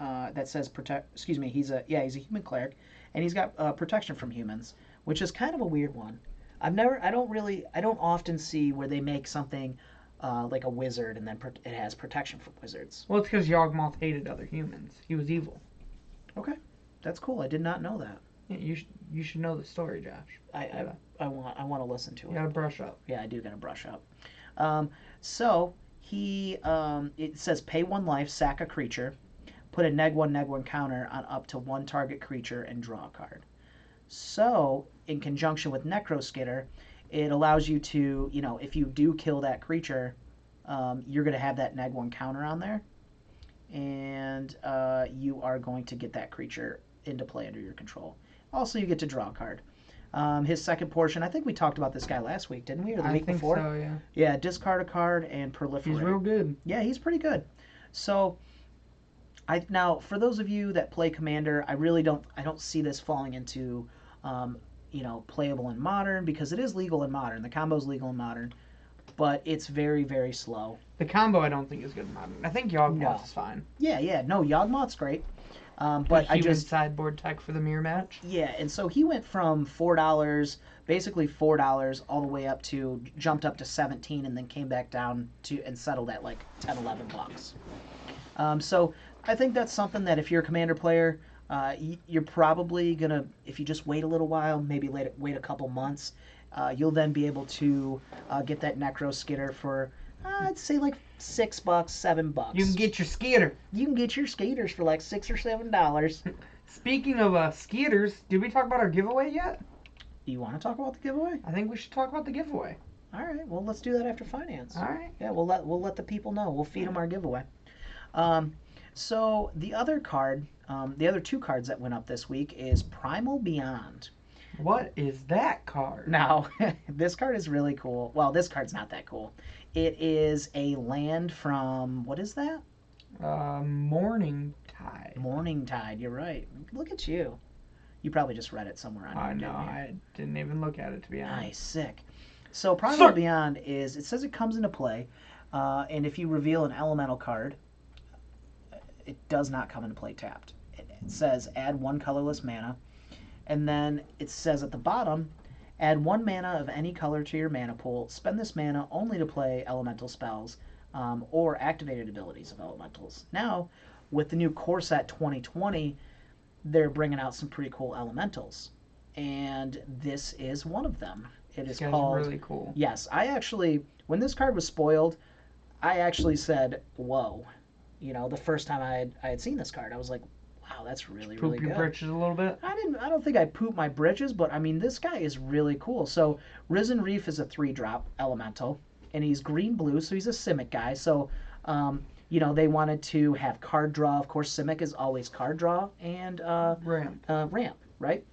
that says he's a human cleric, and he's got protection from humans, which is kind of a weird one. I don't often see where they make something like a wizard, and then it has protection from wizards. Well, it's because Yawgmoth hated other humans. He was evil. Okay, that's cool. I did not know that. Yeah, you should know the story, Josh. I want to listen to it. You gotta brush up. Yeah, I do gotta brush up. So he it says pay 1 life, sack a creature, put a -1/-1 counter on up to 1 target creature, and draw a card. So in conjunction with Necro Skitter, it allows you to, if you do kill that creature, you're going to have that -1 counter on there, and you are going to get that creature into play under your control. Also, you get to draw a card. His second portion, I think we talked about this guy last week, didn't we, or the week before? I think so, yeah. Yeah, discard a card and proliferate. He's real good. Yeah, he's pretty good. So, now for those of you that play Commander, I don't see this falling into playable in Modern, because it is legal in Modern. The combo's legal in Modern, but it's very, very slow. The combo I don't think is good in Modern. I think Yawgmoth is fine. Yeah. No, Yawgmoth's great. But I just sideboard tech for the mirror match. Yeah, and so he went from $4, basically $4, all the way up to, jumped up to 17, and then came back down to and settled at like $10-11. So I think that's something that if you're a Commander player, you're probably gonna, if you just wait a little while, maybe wait a couple months, you'll then be able to get that Necro Skitter for I'd say like $6, $7. You can get your Skitter. You can get your skaters for like $6 or $7. Speaking of Skitters, did we talk about our giveaway yet? You want to talk about the giveaway? I think we should talk about the giveaway. All right. Well, let's do that after finance. All right. Yeah, we'll let the people know. We'll feed them our giveaway. Um, so the other two cards that went up this week is Primal Beyond. What is that card? Now, this card is really cool. Well, this card's not that cool. It is a land from, what is that? Morning Tide. Morning Tide. You're right. Look at you. You probably just read it somewhere on here. I know. Didn't you? I didn't even look at it, to be honest. Nice, sick. So Primal Beyond is, it says it comes into play, and if you reveal an elemental card, it does not come into play tapped. It says add 1 colorless mana, and then it says at the bottom, add 1 mana of any color to your mana pool. Spend this mana only to play elemental spells or activated abilities of elementals. Now, with the new core set 2020, they're bringing out some pretty cool elementals, and this is one of them. It is called. Really cool. Yes, I actually, when this card was spoiled, I actually said, "Whoa!" You know, the first time I had seen this card, I was like, "Wow, that's really Poop really your good." britches a little bit. I don't think I pooped my britches, but I mean, this guy is really cool. So Risen Reef is a 3-drop elemental, and he's green blue, so he's a Simic guy. So you know, they wanted to have card draw. Of course, Simic is always card draw and ramp, right?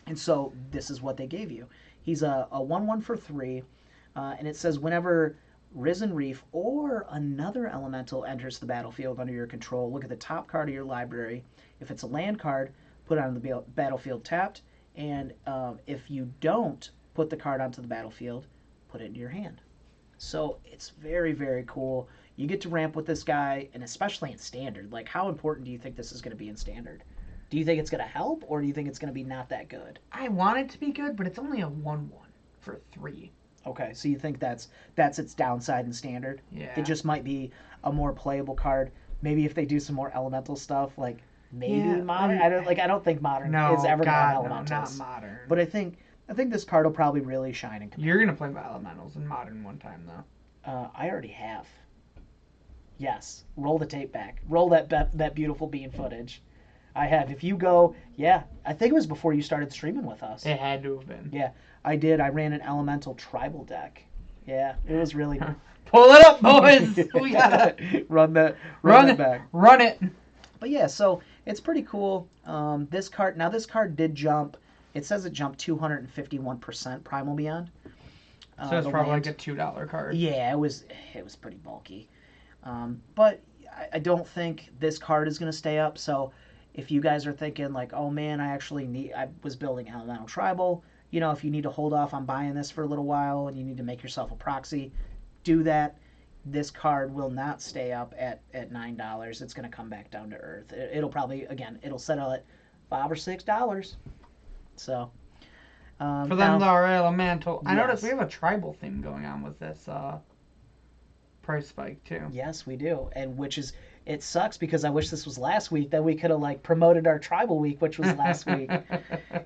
And so this is what they gave you. He's a 1/1 for 3, and it says whenever Risen Reef or another elemental enters the battlefield under your control, look at the top card of your library. If it's a land card, put it on the battlefield tapped, and if you don't put the card onto the battlefield, put it into your hand. So it's very, very cool. You get to ramp with this guy, and especially in Standard. Like, how important do you think this is going to be in Standard? Do you think it's going to help, or do you think it's going to be not that good? I want it to be good, but it's only a 1/1 for 3. Okay, so you think that's its downside in Standard? Yeah. It just might be a more playable card. Maybe if they do some more elemental stuff, like maybe Modern. I don't think Modern is ever going to have elementals. No, not Modern. But I think this card will probably really shine in Commander. You're gonna play by elementals in Modern one time though. I already have. Yes, roll the tape back. Roll that beautiful bean footage. I have. If you go, yeah, I think it was before you started streaming with us. It had to have been. Yeah, I did. I ran an elemental tribal deck. Yeah, it was really. Pull it up, boys. We gotta run it back. Run it. But yeah, so it's pretty cool. This card did jump. It says it jumped 251% Primal Beyond. So it's probably like a $2 card. Yeah, it was pretty bulky. But I don't think this card is going to stay up. So if you guys are thinking like, oh man, I was building Elemental Tribal, you know, if you need to hold off on buying this for a little while and you need to make yourself a proxy, do that. This card will not stay up at $9. It's going to come back down to earth. It'll probably, again, it'll settle at $5 or $6. So. For them, our elemental. Yes. I noticed we have a tribal theme going on with this price spike too. Yes, we do, and it sucks because I wish this was last week, that we could have like promoted our tribal week, which was last week.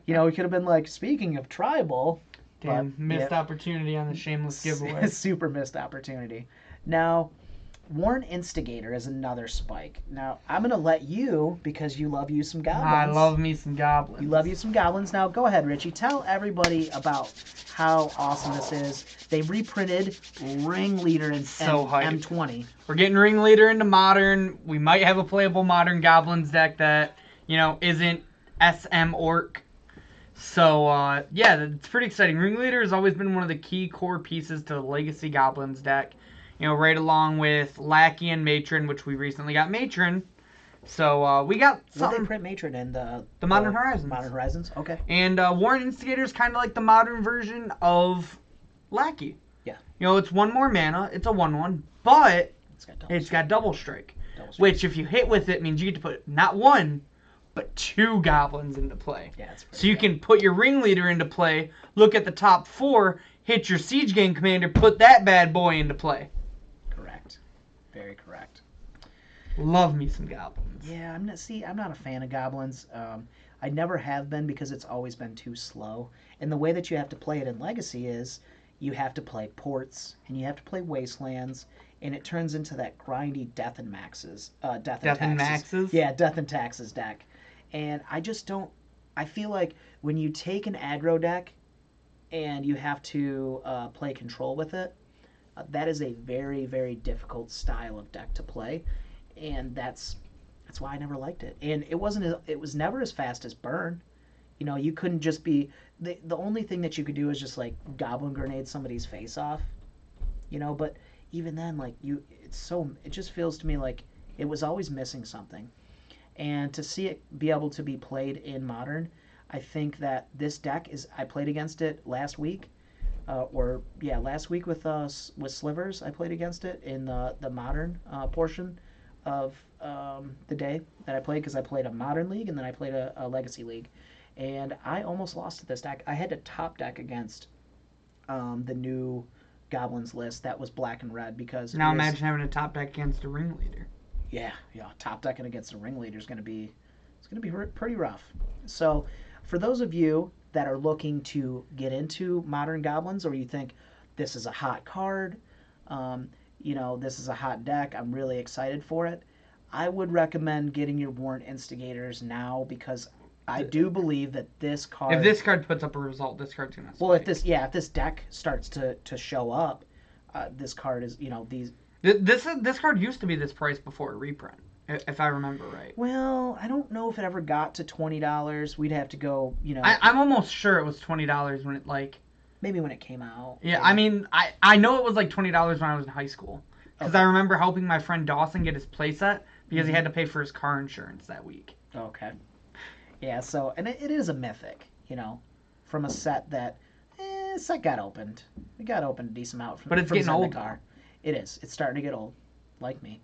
You know, we could have been like, speaking of tribal. Damn, missed opportunity on the shameless giveaway. Super missed opportunity. Now, Warren Instigator is another spike. Now, I'm going to let you, because you love you some goblins. I love me some goblins. You love you some goblins. Now, go ahead, Richie. Tell everybody about how awesome this is. They reprinted Ringleader and M20. We're getting Ringleader into Modern. We might have a playable Modern Goblins deck that, you know, isn't SM Orc. So, yeah, it's pretty exciting. Ringleader has always been one of the key core pieces to the Legacy Goblins deck. You know, right along with Lackey and Matron, which we recently got Matron. So, we got something. What they print Matron in the Modern Horizons. Modern Horizons, okay. And Warren Instigator is kind of like the modern version of Lackey. Yeah. You know, it's 1 more mana. It's a 1/1, but it's got double strike. Which, if you hit with it, means you get to put not 1, but 2 goblins into play. Yeah, so you can put your Ringleader into play, look at the top 4, hit your Siege Gang Commander, put that bad boy into play. Correct. Very correct. Love me some goblins. Yeah, I'm not a fan of goblins. I never have been because it's always been too slow. And the way that you have to play it in Legacy is you have to play ports and you have to play wastelands, and it turns into that grindy Death and Maxes. Death and Taxes? Yeah, Death and Taxes deck. And I just don't. I feel like when you take an aggro deck and you have to play control with it. That is a very, very difficult style of deck to play, and that's why I never liked it. And it was never as fast as Burn. You know, you couldn't just be the only thing that you could do is just like goblin grenade somebody's face off. You know, but even then, like it just feels to me like it was always missing something. And to see it be able to be played in Modern, I think that this deck is. I played against it last week, last week with Slivers. I played against it in the Modern portion of the day that I played because I played a Modern League and then I played a Legacy League, and I almost lost to this deck. I had to top deck against the new Goblins list that was black and red because now imagine having a top deck against a ringleader. Yeah, top decking against a ringleader is going to be pretty rough. So, for those of you that are looking to get into Modern Goblins, or you think this is a hot card, this is a hot deck, I'm really excited for it, I would recommend getting your Warrant Instigators now because I do believe that this card. If this card puts up a result, this card's gonna. Well, if this deck starts to show up, this card is these. This card used to be this price before a reprint, if I remember right. Well, I don't know if it ever got to $20. We'd have to go, I'm almost sure it was $20 when it maybe when it came out. Yeah, I mean, I know it was like $20 when I was in high school because I remember helping my friend Dawson get his playset because he had to pay for his car insurance that week. Okay. Yeah. So, and it is a mythic, from a set that set got opened. It got opened a decent amount from. But it's from getting old. Zendikar. It is. It's starting to get old, like me.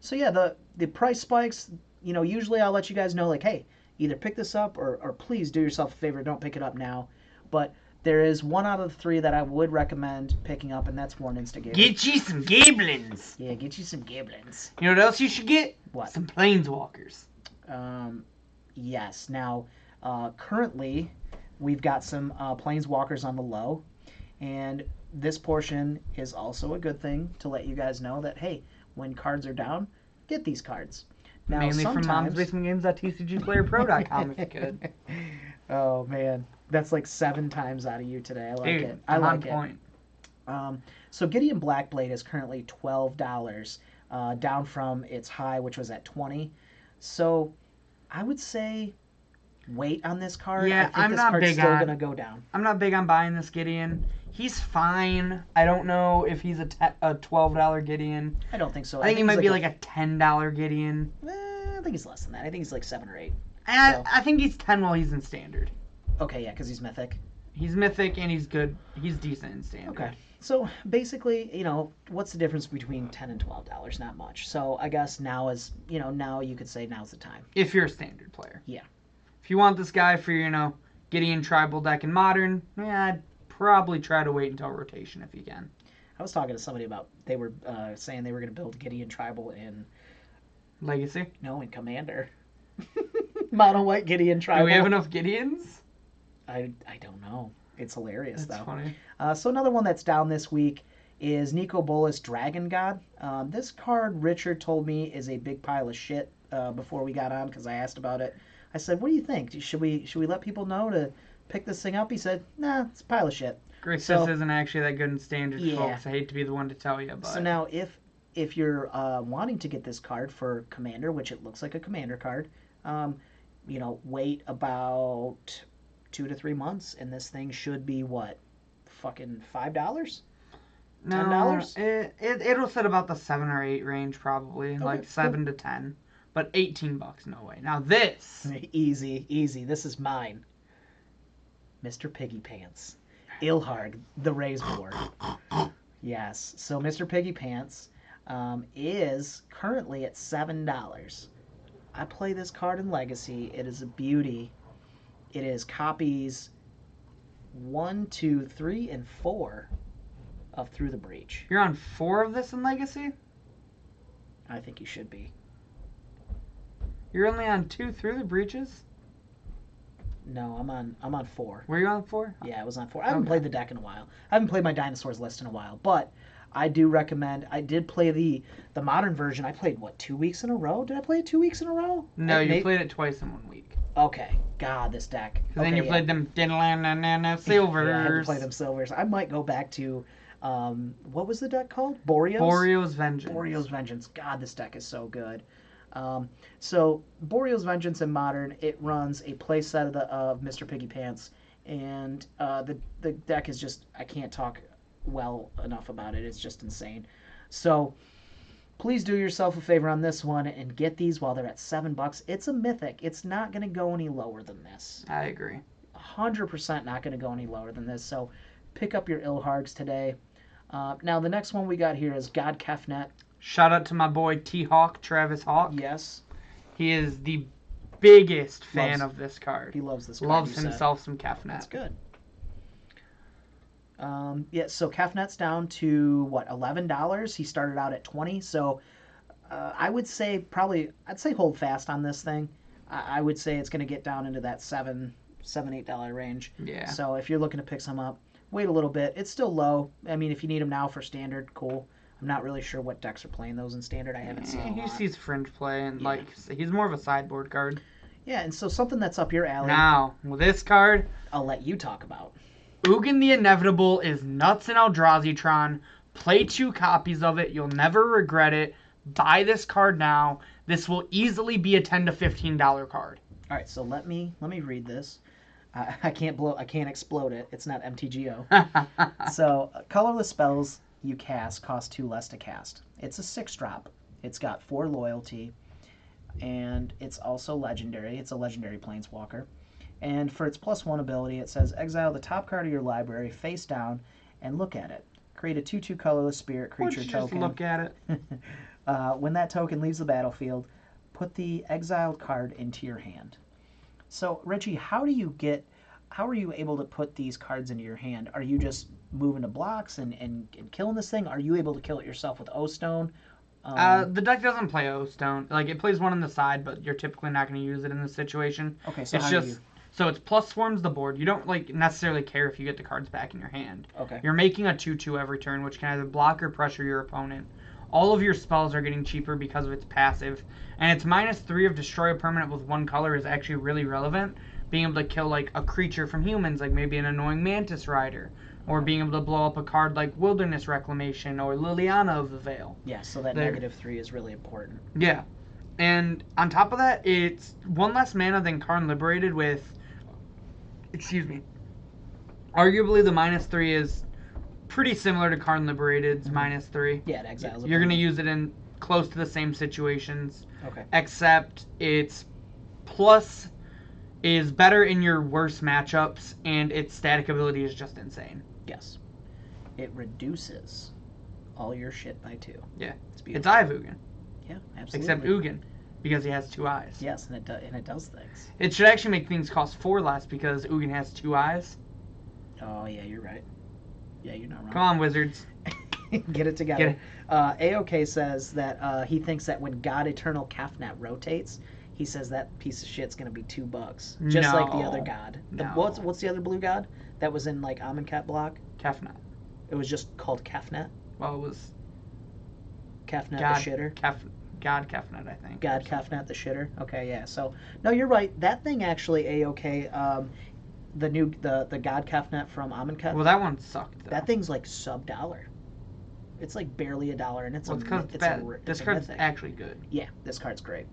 So yeah, the price spikes. Usually I'll let you guys know, like, hey, either pick this up or please do yourself a favor, don't pick it up now. But there is one out of the three that I would recommend picking up, and that's Warrant Instigator. Get you some Gablins. Yeah, get you some Gablins. You know what else you should get? What? Some Planeswalkers. Yes. Now, currently, we've got some Planeswalkers on the low, and this portion is also a good thing to let you guys know that, hey, when cards are down, get these cards. Now, mainly from momsbasementgames.tcgplayerpro.com if you could. Oh, man. That's like 7 times out of you today. I like Dude, it. I like on point. it. So Gideon Blackblade is currently $12, down from its high, which was at $20. So I would say wait on this card. Yeah, I think I'm this not card's big still on. gonna go down. I'm not big on buying this Gideon. He's fine. I don't know if he's a $12 Gideon. I don't think so. I think he might be like a $10 Gideon. I think he's less than that. I think he's like 7 or 8. I think he's 10 while he's in standard. Okay, yeah, because he's mythic. He's mythic and he's good. He's decent in standard. Okay. So basically, what's the difference between $10 and $12? Not much. So I guess now is, now you could say now's the time. If you're a standard player. Yeah. If you want this guy for, Gideon tribal deck in modern, I'd probably try to wait until rotation if you can. I was talking to somebody about, they were saying they were going to build Gideon tribal in Legacy? No, in Commander. Mono white Gideon tribal. Do we have enough Gideons? I don't know. It's hilarious, That's though. funny. So another one that's down this week is Nico Bolas Dragon God. This card, Richard told me, is a big pile of shit before we got on because I asked about it. I said, what do you think? Should we let people know to pick this thing up? He said, nah, it's a pile of shit. Grixis isn't actually that good in standard, yeah. folks. I hate to be the one to tell you, but... So now, if you're wanting to get this card for Commander, which it looks like a Commander card, wait about 2 to 3 months, and this thing should be what, fucking $5? $10? It'll sit about the 7 or 8 range probably, Okay, like 7 to 10, but $18, no way. Now this, easy. This is mine, Mr. Piggy Pants, Ilharg the Razeboard. Yes, so Mr. Piggy Pants is currently at $7. I play this card in Legacy. It is a beauty. It is copies 1, 2, 3, and 4 of Through the Breach. you're on 4 of this in Legacy? I think you should be. You're only on 2 Through the Breaches? No, I'm on 4. Were you on 4? Yeah, I was on 4. I haven't played the deck in a while. I haven't played my Dinosaurs list in a while, but I do recommend. I did play the modern version. I played what 2 weeks in a row? Did I play it 2 weeks in a row? No, you played it twice in 1 week. Okay. God, this deck. Because then you played them silvers. Yeah, I had to play them silvers. I might go back to what was the deck called? Boreo's Vengeance. Boreo's Vengeance. God, this deck is so good. So Boreo's Vengeance in Modern, it runs a playset of Mr. Piggy Pants, and the deck is just, I can't talk well enough about it. It's just insane. So please do yourself a favor on this one and get these while they're at $7. It's a mythic. It's not going to go any lower than this. I agree. 100% not going to go any lower than this. So pick up your Ilhargs today. Now the next one we got here is God Kefnet. Shout out to my boy T-Hawk, Travis Hawk. Yes. He is the biggest fan of this card. He loves this card. Loves himself some Kefnet. That's good. Yeah, so Kefnet's down to, what, $11? He started out at $20, so I would say I'd say hold fast on this thing. I would say it's going to get down into that $7-8 range. Yeah. So if you're looking to pick some up, wait a little bit. It's still low. I mean, if you need them now for Standard, cool. I'm not really sure what decks are playing those in Standard. I haven't seen a lot. He sees Fringe play, and he's more of a sideboard card. Yeah, and so something that's up your alley. Now, with this card, I'll let you talk about. Ugin the Inevitable is nuts in Eldrazi-tron. Play 2 copies of it. You'll never regret it. Buy this card now. This will easily be a $10 to $15 card. All right, so let me read this. I can't explode it. It's not MTGO. So colorless spells you cast cost 2 less to cast. It's a 6-drop. It's got 4 loyalty, and it's also legendary. It's a legendary planeswalker. And for its +1 ability, it says exile the top card of your library face down and look at it. Create a 2/2 colorless spirit creature token. Just look at it. When that token leaves the battlefield, put the exiled card into your hand. So, Richie, how are you able to put these cards into your hand? Are you just moving to blocks and killing this thing? Are you able to kill it yourself with O-Stone? The deck doesn't play O-Stone. Like, it plays one on the side, but you're typically not going to use it in this situation. Okay, so So it's plus swarms the board. You don't necessarily care if you get the cards back in your hand. Okay. You're making a 2/2 every turn, which can either block or pressure your opponent. All of your spells are getting cheaper because of its passive, and its -3 of destroy a permanent with 1 color is actually really relevant. Being able to kill a creature from humans, like maybe an annoying Mantis Rider, or being able to blow up a card like Wilderness Reclamation or Liliana of the Veil. Yeah, so that -3 is really important. Yeah. And on top of that, it's 1 less mana than Karn Liberated with, arguably the -3 is pretty similar to Karn Liberated's -3. Yeah, it exiles. You're going to use it in close to the same situations. Okay. Except its plus is better in your worst matchups, and its static ability is just insane. Yes. It reduces all your shit by 2. Yeah. It's It's Eye of Ugin. Yeah, absolutely. Except Ugin, because he has 2 eyes. Yes, and it does things. It should actually make things cost 4 less because Ugin has 2 eyes. Oh, yeah, you're right. Yeah, you're not wrong. Come on, Wizards. Get it together. AOK says that he thinks that when God Eternal Kefnet rotates, he says that piece of shit's going to be $2. Just like the other god. What's the other blue god that was in Amonkhet block? Kefnet. It was just called Kefnet? Well, it was Kefnet the shitter? God Kefnet, I think. God Kefnet the shitter? Okay, yeah. So, no, you're right. That thing actually, AOK, the God Kefnet from Amonkhet. Well, that one sucked, though. That thing's sub-$1. It's barely $1, and it's this card's actually good. Yeah, this card's great.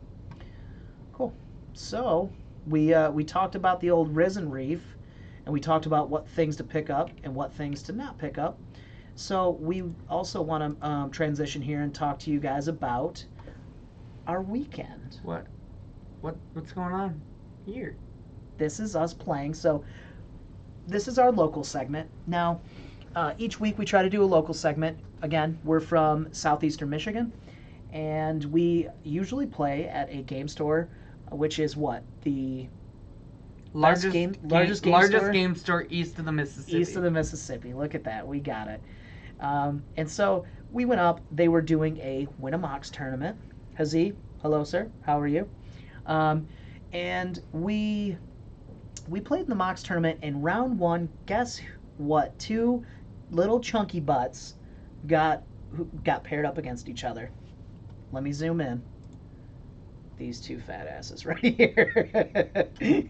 Cool. So, we talked about the old Risen Reef, and we talked about what things to pick up and what things to not pick up. So, we also want to transition here and talk to you guys about our weekend. What's going on here? This is us playing. So, this is our local segment. Now, each week we try to do a local segment. Again, we're from southeastern Michigan, and we usually play at a game store, which is what? The largest game store east of the Mississippi. East of the Mississippi. Look at that. We got it. And so we went up. They were doing a Win a Mox tournament. Hazi, hello, sir. How are you? And we played in the Mox tournament in round 1. Guess what? 2 little chunky butts got paired up against each other. Let me zoom in. These two fat asses right here. I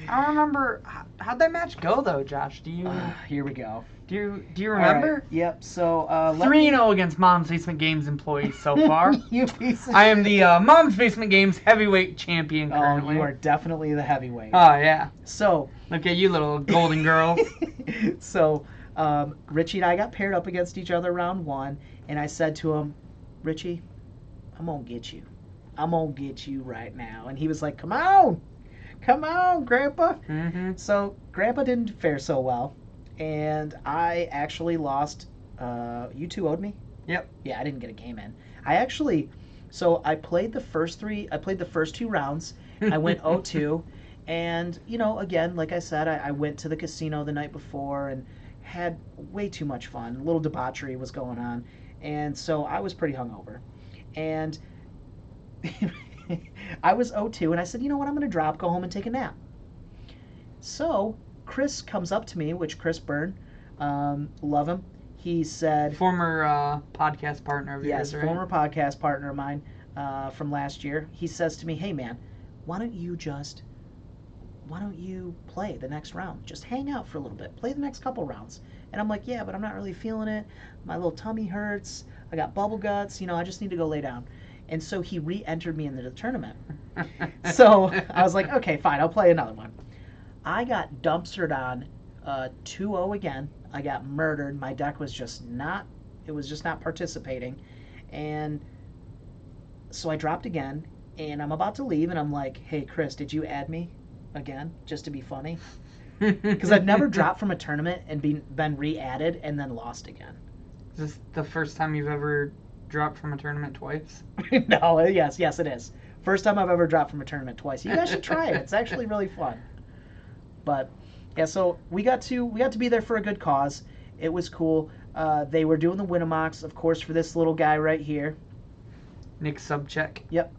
don't remember how'd that match go though, Josh. Do you Here we go. do you All right. remember? Yep. So 3-0 against Mom's Basement Games employees so far. You piece of I am shit. the Mom's Basement Games heavyweight champion currently. Oh, you are definitely the heavyweight. Oh yeah. So Look at you, little golden girls. so Richie and I got paired up against each other round 1, and I said to him, Richie, I'm gonna get you. I'm gonna get you right now. And he was like, come on, Grandpa. Mm-hmm. So Grandpa didn't fare so well, and I actually lost. You two owed me. Yep. Yeah, I didn't get a game in. I played the first 2 rounds. I went 0-2, and again, like I said, I went to the casino the night before and had way too much fun. A little debauchery was going on, and so I was pretty hungover, and I was 0-2, and I said, you know what, I'm going to drop, go home and take a nap. So Chris comes up to me, which Chris Byrne, love him. He said, Former podcast partner of yours, yes, right? former podcast partner of mine from last year. He says to me, hey man, why don't you play the next round? Just hang out for a little bit. Play the next couple rounds. And I'm like, yeah, but I'm not really feeling it. My little tummy hurts. I got bubble guts. I just need to go lay down. And so he re-entered me into the tournament. So I was like, okay, fine, I'll play another one. I got dumpstered on 2-0 again. I got murdered. My deck was just not participating. And so I dropped again, and I'm about to leave, and I'm like, hey, Chris, did you add me again just to be funny? Because I've never dropped from a tournament and been re-added and then lost again. Is this the first time you've ever dropped from a tournament twice? No, yes, it is. First time I've ever dropped from a tournament twice. You guys should try it. It's actually really fun. But yeah, so we got to be there for a good cause. It was cool. They were doing the Winamax, of course, for this little guy right here. Nick Subcheck. Yep.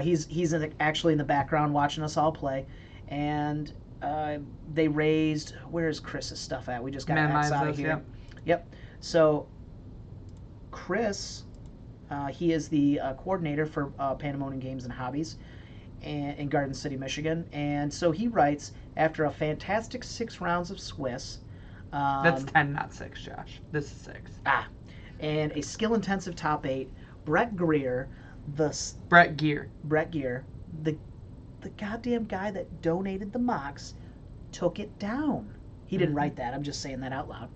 He's actually in the background watching us all play, and they raised. Where's Chris's stuff at? We just got X out of here. Yep. So Chris, he is the coordinator for Pandemonium Games and Hobbies in Garden City, Michigan, and so he writes, after a fantastic 6 rounds of Swiss. That's 10, not 6, Josh. This is 6. And a skill-intensive top 8. Brett Gear, the goddamn guy that donated the mocks, took it down. He didn't write that. I'm just saying that out loud.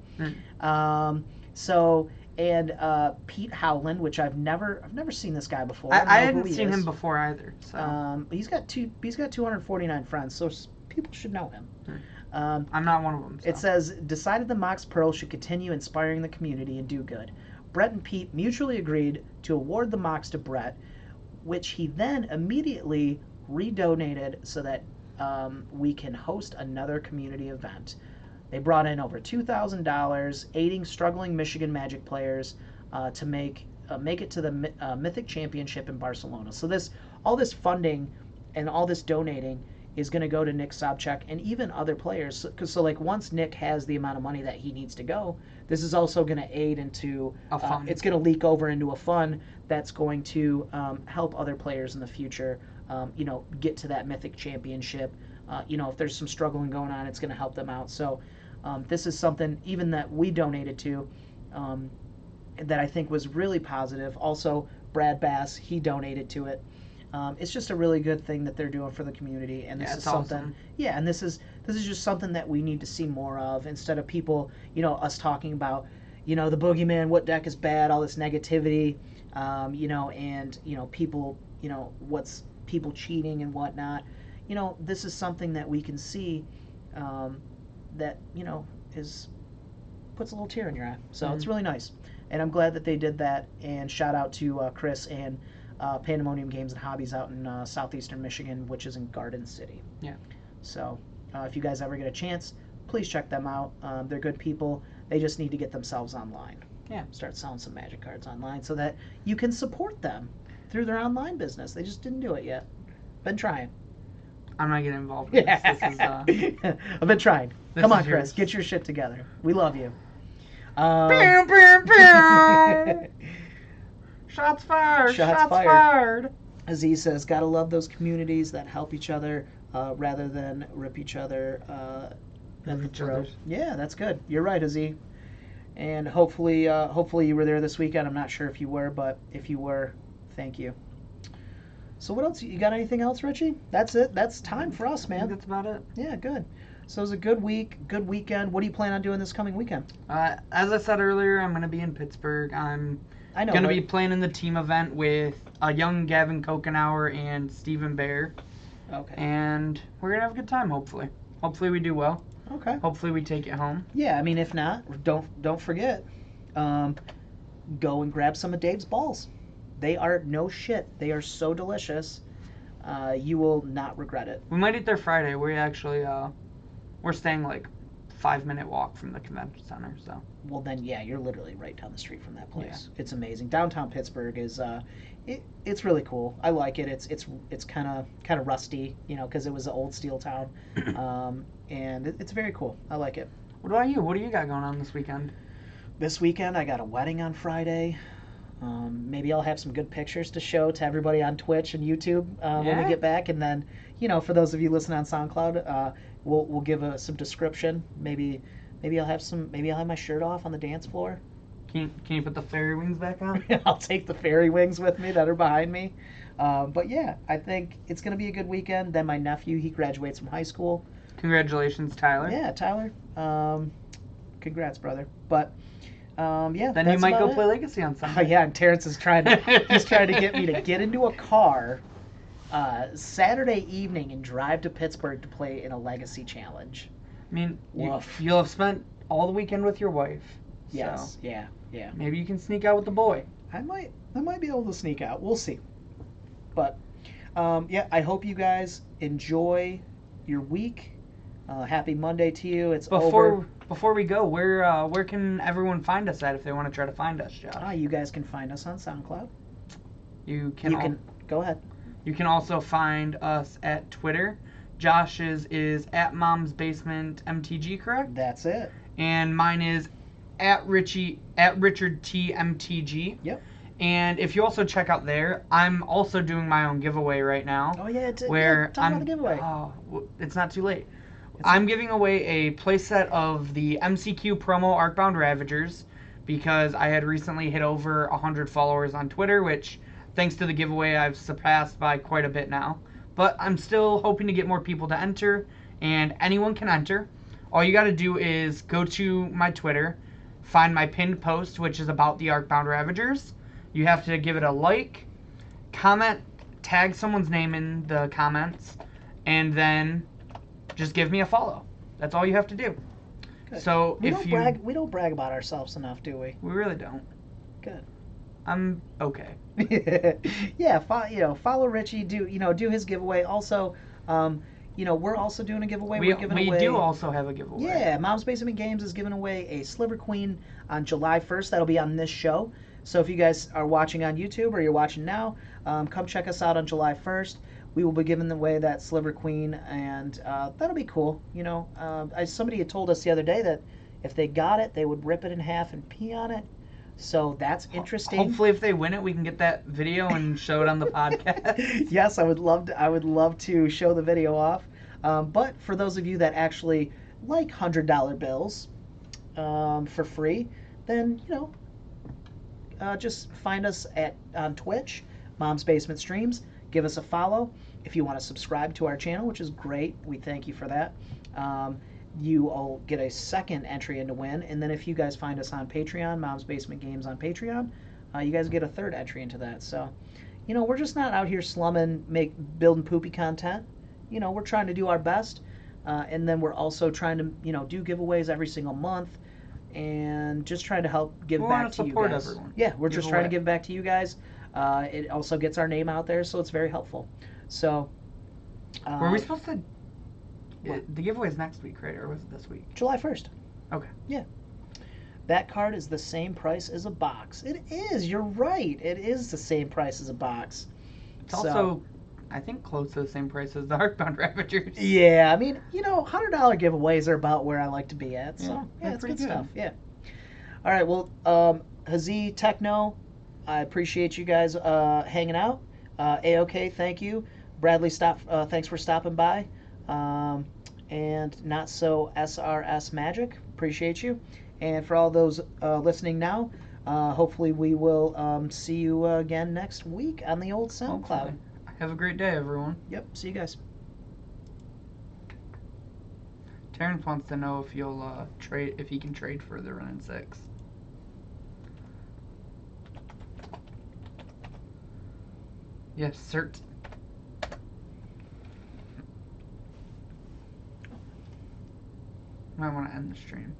Pete Howland, which I've never seen this guy before. I hadn't seen him before either. So he's got 249 friends, so people should know him. I'm not one of them. So. It says, decided the Mox Pearl should continue inspiring the community and do good. Brett and Pete mutually agreed to award the Mox to Brett, which he then immediately redonated so that we can host another community event. They brought in over $2,000, aiding struggling Michigan Magic players to make it to the Mythic Championship in Barcelona. So all this funding and all this donating is going to go to Nick Sobchak and even other players. So like once Nick has the amount of money that he needs to go, this is also going to aid into a fund. It's going to leak over into a fund that's going to help other players in the future, get to that Mythic Championship. If there's some struggling going on, it's going to help them out. So this is something even that we donated to that I think was really positive. Also, Brad Bass, he donated to it. It's just a really good thing that they're doing for the community, and this is something. Awesome. Yeah, and this is just something that we need to see more of instead of people, us talking about, the boogeyman, what deck is bad, all this negativity, and people, what's people cheating and whatnot. This is something that we can see that puts a little tear in your eye. So it's really nice, and I'm glad that they did that. And shout out to Chris and Pandemonium Games and Hobbies out in southeastern Michigan, which is in Garden City. Yeah. So if you guys ever get a chance, please check them out. They're good people. They just need to get themselves online. Yeah. Start selling some Magic cards online so that you can support them through their online business. They just didn't do it yet. Been trying. I'm not getting involved with this. This is, I've been trying. Come on, Chris. Get your shit together. We love you. Pew, pew, pew. Shots fired. Shots Shots fired. fired. Aziz says, gotta love those communities that help each other rather than rip each other at the each throat. other's. Yeah, that's good. You're right, Aziz. And hopefully you were there this weekend. I'm not sure if you were, but if you were, thank you. So what else? You got anything else, Richie? That's it. That's time for us, I think man. that's about it. Yeah, good. So it was a good week, good weekend. What do you plan on doing this coming weekend? As I said earlier, I'm going to be in Pittsburgh. I'm I know. going to right? be playing in the team event with a young Gavin Kokenauer and Stephen Bear. Okay. And we're going to have a good time, hopefully. Hopefully we do well. Okay. Hopefully we take it home. Yeah, I mean, if not, don't forget, go and grab some of Dave's balls. They are no shit. They are so delicious. You will not regret it. We might eat there Friday. We actually, we're staying like 5-minute walk from the convention center, so. Well, then, yeah, you're literally right down the street from that place. Yeah. It's amazing. Downtown Pittsburgh is, it's really cool. I like it. It's kind of rusty, you know, because it was an old steel town, and it's very cool. I like it. What about you? What do you got going on this weekend? This weekend, I got a wedding on Friday. Maybe I'll have some good pictures to show to everybody on Twitch and YouTube when we get back. And then, you know, for those of you listening on SoundCloud, we'll give some description. Maybe I'll have my shirt off on the dance floor. Can you put the fairy wings back on? I'll take the fairy wings with me that are behind me. But yeah, I think it's gonna be a good weekend. Then my nephew, he graduates from high school. Congratulations, Tyler. Yeah, Tyler. Congrats, brother. But yeah. Then you might go play Legacy on Sunday. Yeah, and Terrence is trying to get me to get into a car Saturday evening and drive to Pittsburgh to play in a Legacy challenge. I mean, you'll have spent all the weekend with your wife. Yes. So Yeah. maybe you can sneak out with the boy. I might be able to sneak out. We'll see. But yeah, I hope you guys enjoy your week. Happy Monday to you. It's over. Before we go, where can everyone find us at if they want to try to find us, Josh? You guys can find us on SoundCloud. You can go ahead. You can also find us at Twitter. Josh's is at Mom's Basement MTG, correct? That's it. And mine is at Richard T MTG. Yep. And if you also check out there, I'm also doing my own giveaway right now. Oh yeah, talk about the giveaway. Oh, it's not too late. I'm giving away a playset of the MCQ promo Arcbound Ravagers because I had recently hit over 100 followers on Twitter, which, thanks to the giveaway, I've surpassed by quite a bit now. But I'm still hoping to get more people to enter, and anyone can enter. All you got to do is go to my Twitter, find my pinned post, which is about the Arcbound Ravagers. You have to give it a like, comment, tag someone's name in the comments, and then just give me a follow. That's all you have to do. Good. So we don't brag about ourselves enough, do we? We really don't. Good. I'm okay. Yeah, follow Richie. Do his giveaway. Also, we're also doing a giveaway. We do also have a giveaway. Yeah, Mom's Basement Games is giving away a Sliver Queen on July 1st. That'll be on this show. So if you guys are watching on YouTube or you're watching now, come check us out on July 1st. We will be giving away that Sliver Queen, and that'll be cool. Somebody had told us the other day that if they got it, they would rip it in half and pee on it. So that's interesting. Hopefully, if they win it, we can get that video and show it on the podcast. Yes, I would love to show the video off. But for those of you that actually like $100 bills for free, then just find us on Twitch, Mom's Basement Streams. Give us a follow. If you want to subscribe to our channel, which is great, we thank you for that. You will get a second entry in to win. And then if you guys find us on Patreon, Mom's Basement Games on Patreon, you guys get a third entry into that. So, we're just not out here slumming, building poopy content. We're trying to do our best. And then we're also trying to, do giveaways every single month and just trying to help give back to you guys. Everyone. Yeah, we're just trying to give back to you guys. It also gets our name out there, so it's very helpful. So, were we supposed to? The giveaway is next week, right? Or was it this week? July 1st. Okay. Yeah. That card is the same price as a box. It is. You're right. It is the same price as a box. It's also, I think, close to the same price as the Arcbound Ravagers. Yeah, $100 giveaways are about where I like to be at. So yeah, it's good stuff. Yeah. All right. Well, Hazi Techno, I appreciate you guys hanging out. A-OK, thank you. Bradley, thanks for stopping by. And Not So SRS Magic, appreciate you. And for all those listening now, hopefully we will see you again next week on the old SoundCloud. Hopefully. Have a great day, everyone. Yep, see you guys. Terrence wants to know if you'll trade, if he can trade for the Run 6. Yes, cert. Might want to end the stream.